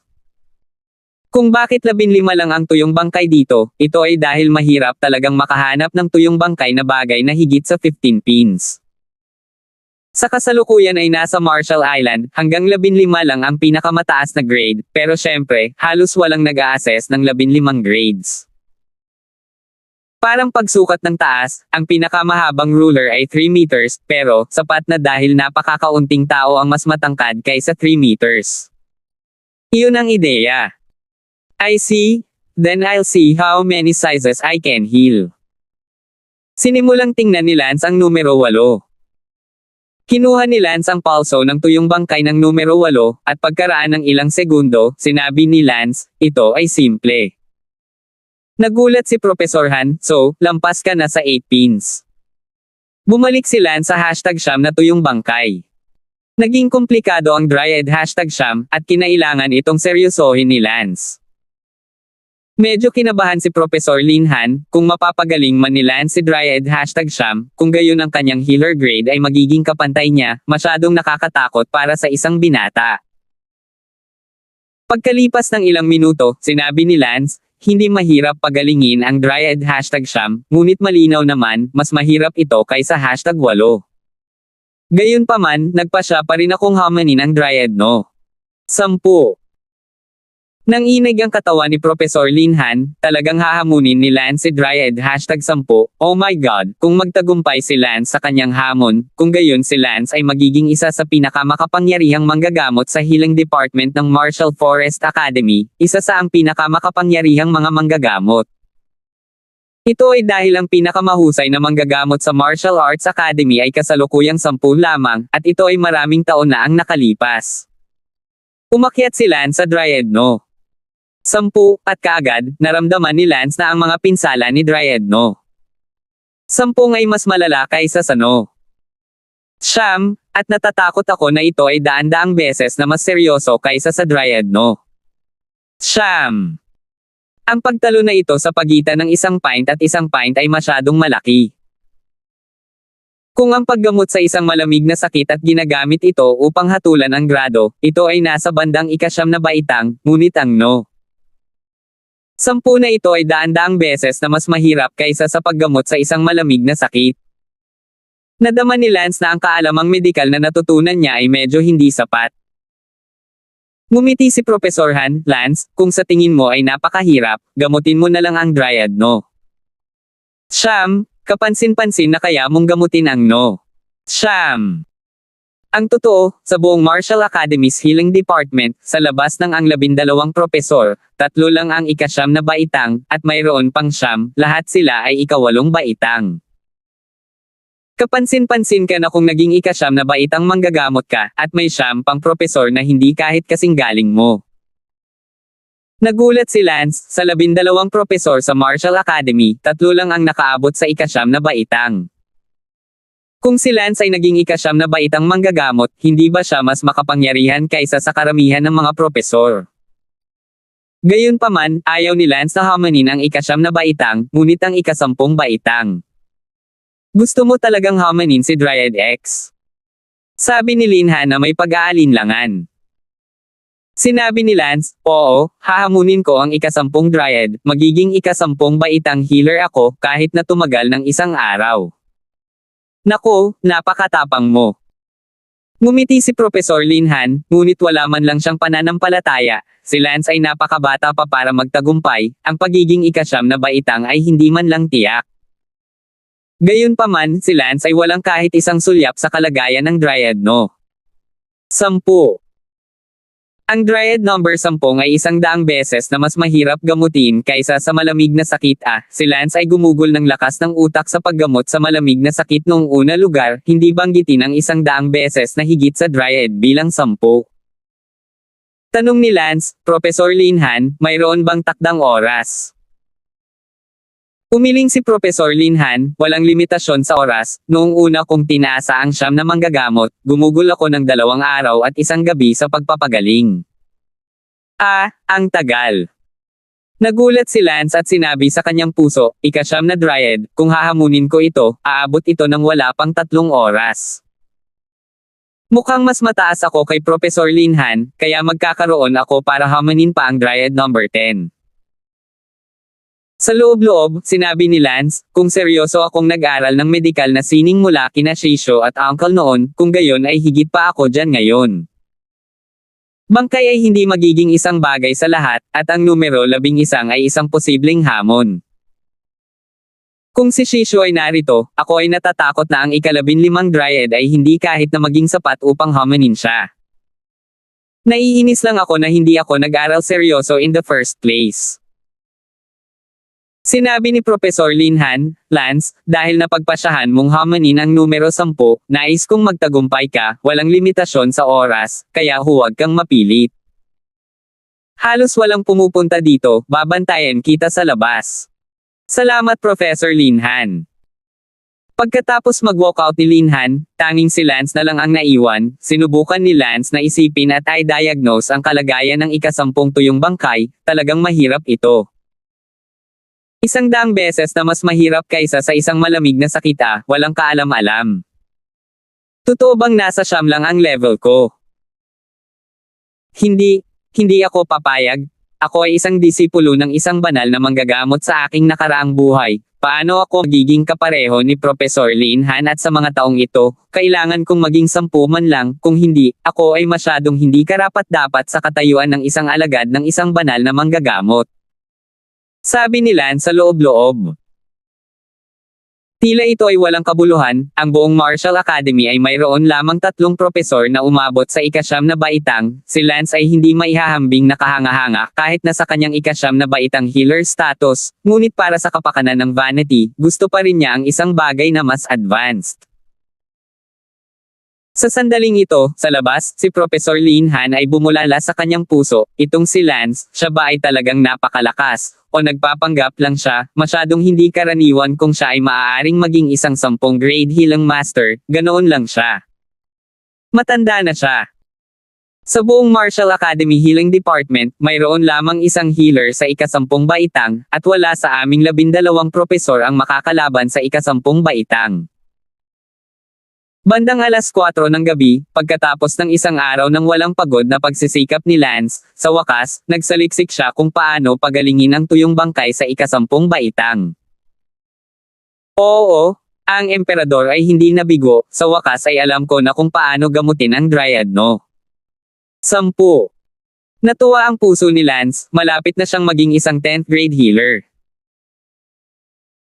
Kung bakit 15 lang ang tuyong bangkay dito, ito ay dahil mahirap talagang makahanap ng tuyong bangkay na bagay na higit sa 15 pins. Sa kasalukuyan ay nasa Marshall Island, hanggang 15 lang ang pinakamataas na grade, pero syempre, halos walang nag-a-assess ng 15 grades. Parang pagsukat ng taas, ang pinakamahabang ruler ay 3 meters, pero, sapat na dahil napakakaunting tao ang mas matangkad kaysa 3 meters. Iyon ang ideya. I see, then I'll see how many sizes I can heal. Sinimulang tingnan ni Lance ang numero 8. Kinuha ni Lance ang palso ng tuyong bangkay ng numero 8, at pagkaraan ng ilang segundo, sinabi ni Lance, ito ay simple. Nagulat si Professor Han, so, lampas ka na sa 8 pins. Bumalik si Lance sa #siyam na tuyong bangkay. Naging komplikado ang Dryad #siyam, at kinailangan itong seryosohin ni Lance. Medyo kinabahan si Professor Lin Han, kung mapapagaling man ni Lance si Dryad #siyam, kung gayon ang kanyang healer grade ay magiging kapantay niya, masyadong nakakatakot para sa isang binata. Pagkalipas ng ilang minuto, sinabi ni Lance, hindi mahirap pagalingin ang Dryad #siyam, ngunit malinaw naman, mas mahirap ito kaysa #8. Gayunpaman, nagpasya pa rin akong hamanin ang Dryad no. 10. Nanginig ang katawan ni Professor Lin Han, talagang hahamunin ni Lance si Dryad #10, oh my god, kung magtagumpay si Lance sa kanyang hamon, kung gayon si Lance ay magiging isa sa pinakamakapangyarihang manggagamot sa healing department ng Marshall Forest Academy, isa sa ang pinakamakapangyarihang mga manggagamot. Ito ay dahil ang pinakamahusay na manggagamot sa Martial Arts Academy ay kasalukuyang 10 lamang, at ito ay maraming taon na ang nakalipas. Umakyat si Lance sa Dryad no. 10, at kaagad, naramdaman ni Lance na ang mga pinsala ni Dryad no. 10 ay mas malala kaysa sa no. 9, at natatakot ako na ito ay daan-daang beses na mas seryoso kaysa sa Dryad no. 9. Ang pagtalo na ito sa pagitan ng 1 pint at 1 pint ay masyadong malaki. Kung ang paggamot sa isang malamig na sakit at ginagamit ito upang hatulan ang grado, ito ay nasa bandang 9 na baitang, ngunit ang no. 10 na ito ay daan-daang beses na mas mahirap kaysa sa paggamot sa isang malamig na sakit. Nadama ni Lance na ang kaalamang medikal na natutunan niya ay medyo hindi sapat. Ngumiti si Professor Han, Lance, kung sa tingin mo ay napakahirap, gamutin mo na lang ang Dryad no. 9, kapansin-pansin na kaya mong gamutin ang no. 9. Ang totoo, sa buong Marshall Academy's Healing Department, sa labas ng ang 12 propesor, 3 lang ang 9 na baitang, at mayroon pang 9, lahat sila ay 8 baitang. Kapansin-pansin ka na kung naging 9 na baitang manggagamot ka, at may 9 pang propesor na hindi kahit kasing galing mo. Nagulat si Lance, sa 12 propesor sa Marshall Academy, 3 lang ang nakaabot sa 9 na baitang. Kung si Lance ay naging 9 na baitang manggagamot, hindi ba siya mas makapangyarihan kaysa sa karamihan ng mga propesor? Gayunpaman, ayaw ni Lance na hamanin ang 9 na baitang, ngunit ang 10 baitang. Gusto mo talagang hamanin si Dryad X? Sabi ni Lin Han na may pag-aalinlangan. Sinabi ni Lance, oo, hahamunin ko ang 10 Dryad, magiging 10 baitang healer ako kahit na tumagal ng 1 araw. Nako, napakatapang mo. Ngumiti si Professor Lin Han, ngunit wala man lang siyang pananampalataya, si Lance ay napakabata pa para magtagumpay, ang pagiging 9 na baitang ay hindi man lang tiyak. Gayunpaman, si Lance ay walang kahit isang sulyap sa kalagayan ng Dryad no. 10. Ang Dryad number 10 ay 100 beses na mas mahirap gamutin kaysa sa malamig na sakit. Si Lance ay gumugol ng lakas ng utak sa paggamot sa malamig na sakit noong una lugar, hindi banggitin ang 100 beses na higit sa Dryad bilang 10. Tanong ni Lance, Professor Linhan, mayroon bang takdang oras? Umiling si Professor Linhan, walang limitasyon sa oras. Noong una kong tinaasa ang siyam na manggagamot, gumugol ako ng 2 araw at 1 gabi sa pagpapagaling. Ang tagal. Nagulat si Lance at sinabi sa kanyang puso, ika-9 na Dryad, kung hahamunin ko ito, aabot ito ng wala pang 3 oras. Mukhang mas mataas ako kay Professor Linhan, kaya magkakaroon ako para hamunin pa ang Dryad number 10. Sa loob-loob, sinabi ni Lance, kung seryoso akong nag-aral ng medikal na sining mula kina Shisho at Uncle noon, kung gayon ay higit pa ako dyan ngayon. Bangkay ay hindi magiging isang bagay sa lahat, at ang numero 11 ay isang posibleng hamon. Kung si Shisho ay narito, ako ay natatakot na ang ika-15 Dryad ay hindi kahit na maging sapat upang hamunin siya. Naiinis lang ako na hindi ako nag-aral seryoso in the first place. Sinabi ni Professor Linhan, Lance, dahil napagpasyahan mong hamunin ang numero 10, nais kong magtagumpay ka, walang limitasyon sa oras, kaya huwag kang mapilit. Halos walang pumupunta dito, babantayan kita sa labas. Salamat Professor Linhan. Pagkatapos mag-walkout ni Linhan, tanging si Lance na lang ang naiwan. Sinubukan ni Lance na isipin at i-diagnose ang kalagayan ng ika-10 tuyong bangkay, talagang mahirap ito. 100 beses na mas mahirap kaysa sa isang malamig na sakit walang kaalam-alam. Totoo bang nasa siyam lang ang level ko? Hindi ako papayag. Ako ay isang disipulo ng isang banal na manggagamot sa aking nakaraang buhay. Paano ako magiging kapareho ni Professor Linhan at sa mga taong ito? Kailangan kong maging 10 man lang, kung hindi, ako ay masyadong hindi karapat-dapat sa katayuan ng isang alagad ng isang banal na manggagamot. Sabi ni Lance sa loob-loob. Tila ito ay walang kabuluhan, ang buong Martial Academy ay mayroon lamang 3 propesor na umabot sa ika-9 na baitang, si Lance ay hindi maihahambing nakahanga-hanga kahit na sa kanyang ika-9 na baitang healer status, ngunit para sa kapakanan ng vanity, gusto pa rin niya ang isang bagay na mas advanced. Sa sandaling ito, sa labas, si Professor Linhan ay bumulala sa kanyang puso, itong si Lance, siya ba ay talagang napakalakas, o nagpapanggap lang siya, masyadong hindi karaniwan kung siya ay maaaring maging isang 10 grade healing master, ganoon lang siya. Matanda na siya. Sa buong Martial Academy Healing Department, mayroon lamang isang healer sa ika-10 baitang, at wala sa aming 12 propesor ang makakalaban sa ika-10 baitang. Bandang alas 4 ng gabi, pagkatapos ng isang araw ng walang pagod na pagsisikap ni Lance, sa wakas, nagsaliksik siya kung paano pagalingin ang tuyong bangkay sa ika-10 baitang. Oo, ang emperador ay hindi nabigo, sa wakas ay alam ko na kung paano gamutin ang Dryad no. 10. Natuwa ang puso ni Lance, malapit na siyang maging isang 10th grade healer.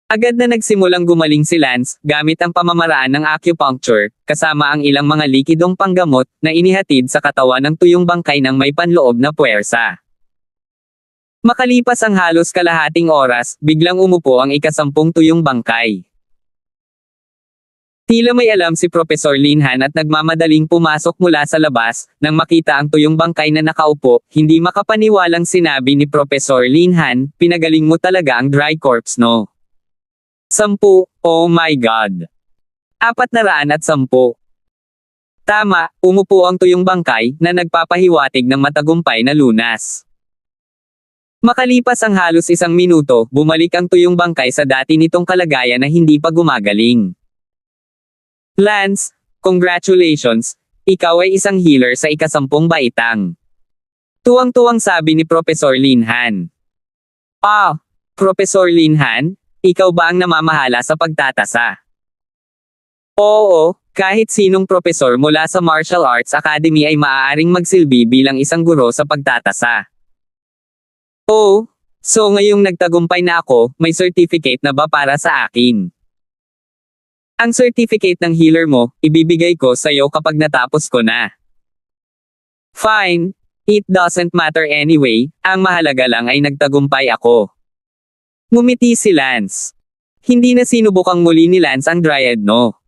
Agad na nagsimulang gumaling si Lance, gamit ang pamamaraan ng acupuncture, kasama ang ilang mga likidong panggamot, na inihatid sa katawan ng tuyong bangkay ng may panloob na puwersa. Makalipas ang halos kalahating oras, biglang umupo ang ika-10 tuyong bangkay. Tila may alam si Professor Linhan at nagmamadaling pumasok mula sa labas, nang makita ang tuyong bangkay na nakaupo, hindi makapaniwalang sinabi ni Professor Linhan, pinagaling mo talaga ang dry corpse no. 10, oh my God. 410. Tama, umupo ang tuyong bangkay, na nagpapahiwatig ng matagumpay na lunas. Makalipas ang halos 1 minuto, bumalik ang tuyong bangkay sa dati nitong kalagayan na hindi pa gumagaling. Lance, congratulations, ikaw ay isang healer sa ika-10 baitang. Tuwang-tuwang sabi ni Professor Linhan. Professor Linhan? Ikaw ba ang namamahala sa pagtatasa? Oo, kahit sinong propesor mula sa Martial Arts Academy ay maaaring magsilbi bilang isang guro sa pagtatasa. Oh, so ngayong nagtagumpay na ako, may certificate na ba para sa akin? Ang certificate ng healer mo, ibibigay ko sa'yo kapag natapos ko na. Fine. It doesn't matter anyway, ang mahalaga lang ay nagtagumpay ako. Ngumiti si Lance. Hindi na sinubukang muli ni Lance ang Dryad no.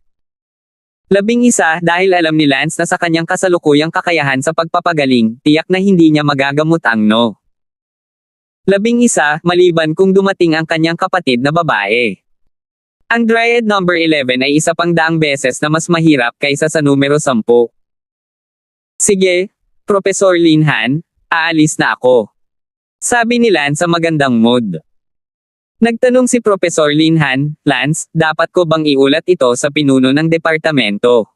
11 dahil alam ni Lance na sa kanyang kasalukuyang kakayahan sa pagpapagaling, tiyak na hindi niya magagamot ang no. 11 maliban kung dumating ang kanyang kapatid na babae. Ang Dryad number 11 ay isa pang daang beses na mas mahirap kaysa sa numero 10. Sige, Professor Linhan, aalis na ako. Sabi ni Lance sa magandang mood. Nagtanong si Professor Linhan, Lance, dapat ko bang iulat ito sa pinuno ng departamento?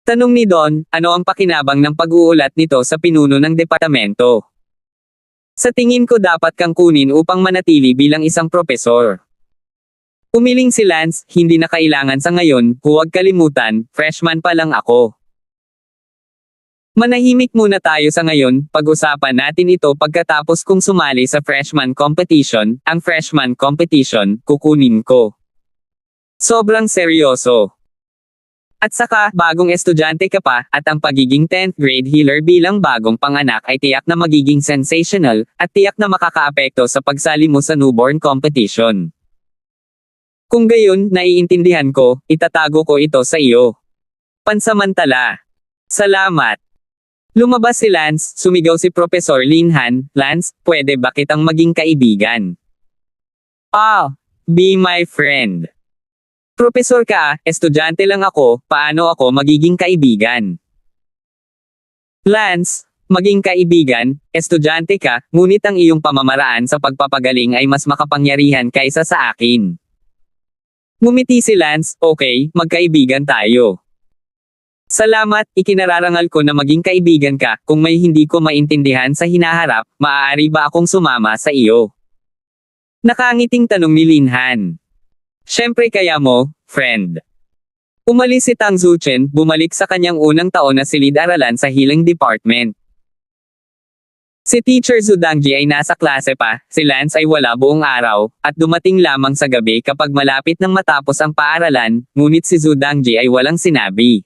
Tanong ni Don, ano ang pakinabang ng pag-uulat nito sa pinuno ng departamento? Sa tingin ko dapat kang kunin upang manatili bilang isang profesor. Umiling si Lance, hindi na kailangan sa ngayon, huwag kalimutan, freshman pa lang ako. Manahimik muna tayo sa ngayon, pag-usapan natin ito pagkatapos kong sumali sa freshman competition, ang freshman competition, kukunin ko. Sobrang seryoso. At saka, bagong estudyante ka pa, at ang pagiging 10th grade healer bilang bagong panganak ay tiyak na magiging sensational, at tiyak na makakaapekto sa pagsali mo sa newborn competition. Kung gayon, naiintindihan ko, itatago ko ito sa iyo. Pansamantala. Salamat. Lumabas si Lance, sumigaw si Professor Linhan, Lance, pwede ba kitang maging kaibigan? Be my friend. Profesor ka, estudyante lang ako, paano ako magiging kaibigan? Lance, maging kaibigan, estudyante ka, ngunit ang iyong pamamaraan sa pagpapagaling ay mas makapangyarihan kaysa sa akin. Ngumiti si Lance, okay, magkaibigan tayo. Salamat, ikinararangal ko na maging kaibigan ka, kung may hindi ko maintindihan sa hinaharap, maaari ba akong sumama sa iyo? Nakangiting tanong ni Linhan. Siyempre kaya mo, friend. Umalis si Tang Zuchen, bumalik sa kanyang unang taon na silid-aralan sa Healing Department. Si Teacher Zudangji ay nasa klase pa, si Lance ay wala buong araw, at dumating lamang sa gabi kapag malapit nang matapos ang paaralan, ngunit si Zudangji ay walang sinabi.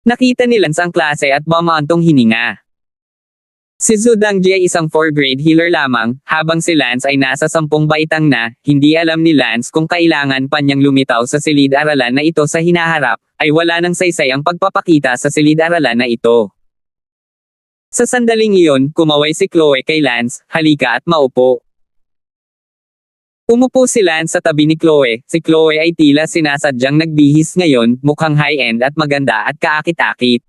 Nakita ni Lance ang klase at bumaantong hininga. Si Zudangji ay isang 4th grade healer lamang, habang si Lance ay nasa 10 baitang na, hindi alam ni Lance kung kailangan pa niyang lumitaw sa silid-aralan na ito sa hinaharap, ay wala nang saysay ang pagpapakita sa silid-aralan na ito. Sa sandaling iyon, kumaway si Chloe kay Lance, halika at maupo. Umupo si Lance sa tabi ni Chloe, si Chloe ay tila sinasadyang nagbihis ngayon, mukhang high-end at maganda at kaakit-akit.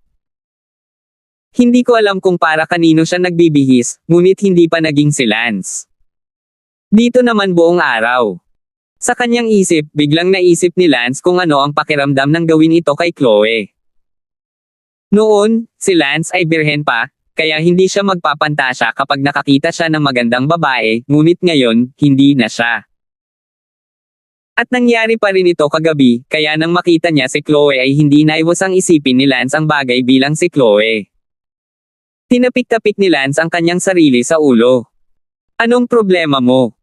Hindi ko alam kung para kanino siya nagbibihis, ngunit hindi pa naging si Lance. Dito naman buong araw. Sa kanyang isip, biglang naisip ni Lance kung ano ang pakiramdam ng gawin ito kay Chloe. Noon, si Lance ay birhen pa, kaya hindi siya magpapantasya kapag nakakita siya ng magandang babae, ngunit ngayon, hindi na siya. At nangyari pa rin ito kagabi, kaya nang makita niya si Chloe ay hindi naiwasang isipin ni Lance ang bagay bilang si Chloe. Tinapik-tapik ni Lance ang kanyang sarili sa ulo. Anong problema mo?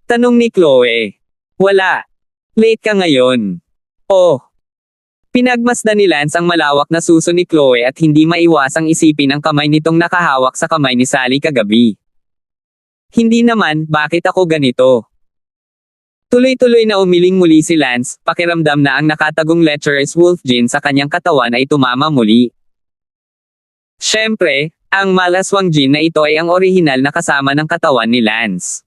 Tanong ni Chloe. Wala. Late ka ngayon. Oh. Pinagmasdan ni Lance ang malawak na suso ni Chloe at hindi maiwasang isipin ang kamay nitong nakahawak sa kamay ni Sally kagabi. Hindi naman, bakit ako ganito? Tuloy-tuloy na umiling muli si Lance, pakiramdam na ang nakatagong lecherous wolf gene sa kanyang katawan ay tumama muli. Siyempre, ang malaswang gene na ito ay ang orihinal na kasama ng katawan ni Lance.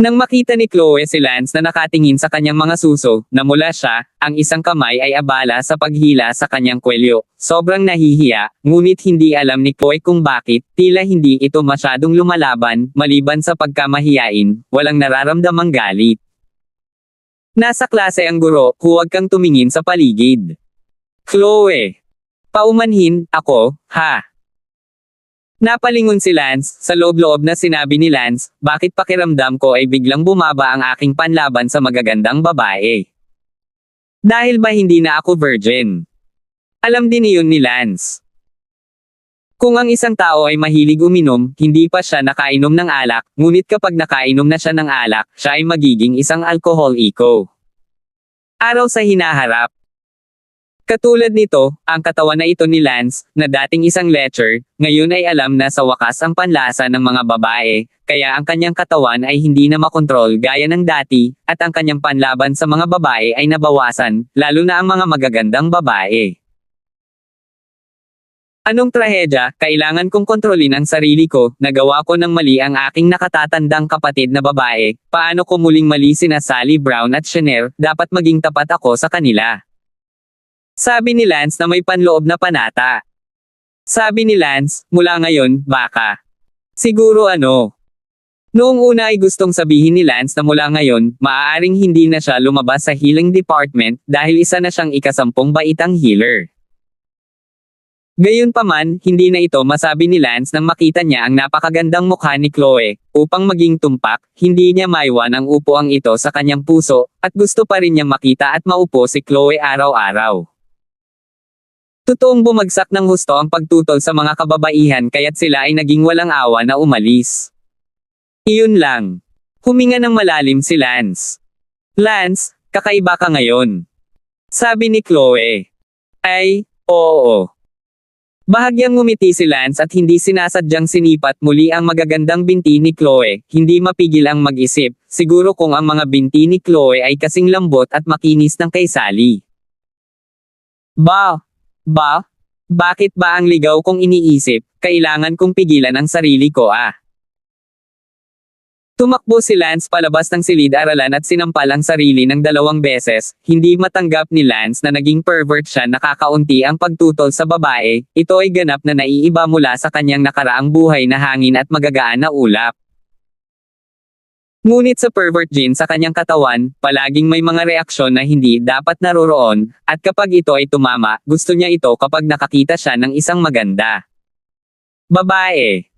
Nang makita ni Chloe si Lance na nakatingin sa kanyang mga suso, namula siya, ang isang kamay ay abala sa paghila sa kanyang kwelyo. Sobrang nahihiya, ngunit hindi alam ni Chloe kung bakit, tila hindi ito masyadong lumalaban, maliban sa pagkamahiyain, walang nararamdamang galit. Nasa klase ang guro, huwag kang tumingin sa paligid. Chloe. Paumanhin, ako, ha? Napalingon si Lance, sa loob-loob na sinabi ni Lance, bakit pakiramdam ko ay biglang bumaba ang aking panlaban sa magagandang babae? Dahil ba hindi na ako virgin? Alam din iyon ni Lance. Kung ang isang tao ay mahilig uminom, hindi pa siya nakainom ng alak, ngunit kapag nakainom na siya ng alak, siya ay magiging isang alkoholiko. Araw sa hinaharap. Katulad nito, ang katawan na ito ni Lance, na dating isang lecher, ngayon ay alam na sa wakas ang panlasa ng mga babae, kaya ang kanyang katawan ay hindi na makontrol gaya ng dati, at ang kanyang panlaban sa mga babae ay nabawasan, lalo na ang mga magagandang babae. Anong trahedya, kailangan kong kontrolin ang sarili ko, nagawa ko ng mali ang aking nakatatandang kapatid na babae, paano ko muling mali sina Sally Brown at Chanel, dapat maging tapat ako sa kanila. Sabi ni Lance na may panloob na panata. Sabi ni Lance, mula ngayon, baka. Siguro ano. Noong una ay gustong sabihin ni Lance na mula ngayon, maaaring hindi na siya lumabas sa healing department dahil isa na siyang ikasampung baitang healer. Gayunpaman, hindi na ito masabi ni Lance nang makita niya ang napakagandang mukha ni Chloe. Upang maging tumpak, hindi niya maiwan ang upuang ito sa kanyang puso, at gusto pa rin niyang makita at maupo si Chloe araw-araw. Totoong bumagsak ng husto ang pagtutol sa mga kababaihan kaya't sila ay naging walang awa na umalis. Iyon lang. Huminga ng malalim si Lance. Lance, kakaiba ka ngayon. Sabi ni Chloe. Ay, oo. Bahagyang ngumiti si Lance at hindi sinasadyang sinipat muli ang magagandang binti ni Chloe, hindi mapigil ang mag-isip, siguro kung ang mga binti ni Chloe ay kasing lambot at makinis ng kay Sally. Bakit ba ang ligaw kong iniisip, kailangan kong pigilan ang sarili ko Tumakbo si Lance palabas ng silid-aralan at sinampal ang sarili ng 2 beses, hindi matanggap ni Lance na naging pervert siya nakakaunti ang pagtutol sa babae, ito ay ganap na naiiba mula sa kanyang nakaraang buhay na hangin at magagaan na ulap. Ngunit sa pervert gene sa kanyang katawan, palaging may mga reaksyon na hindi dapat naroroon, at kapag ito ay tumama, gusto niya ito kapag nakakita siya ng isang maganda. Babae.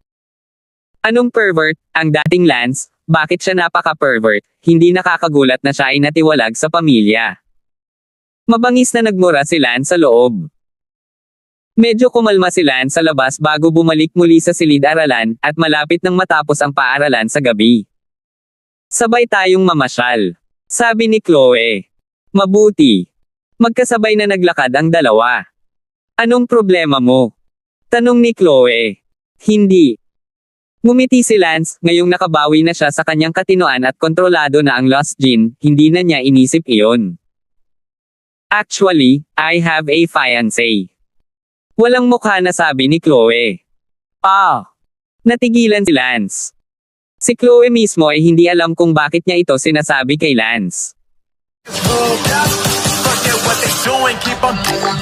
Anong pervert, ang dating Lance? Bakit siya napaka-pervert? Hindi nakakagulat na siya ay natiwalag sa pamilya. Mabangis na nagmura si Lance sa loob. Medyo kumalma si Lance sa labas bago bumalik muli sa silid-aralan, at malapit nang matapos ang paaralan sa gabi. Sabay tayong mamasyal. Sabi ni Chloe. Mabuti. Magkasabay na naglakad ang dalawa. Anong problema mo? Tanong ni Chloe. Hindi. Ngumiti si Lance, ngayong nakabawi na siya sa kanyang katinoan at kontrolado na ang lost gene, hindi na niya inisip iyon. Actually, I have a fiancé. Walang mukha na sabi ni Chloe. Natigilan si Lance. Si Chloe mismo ay hindi alam kung bakit niya ito sinasabi kay Lance. Forget what they doing, keep on doing.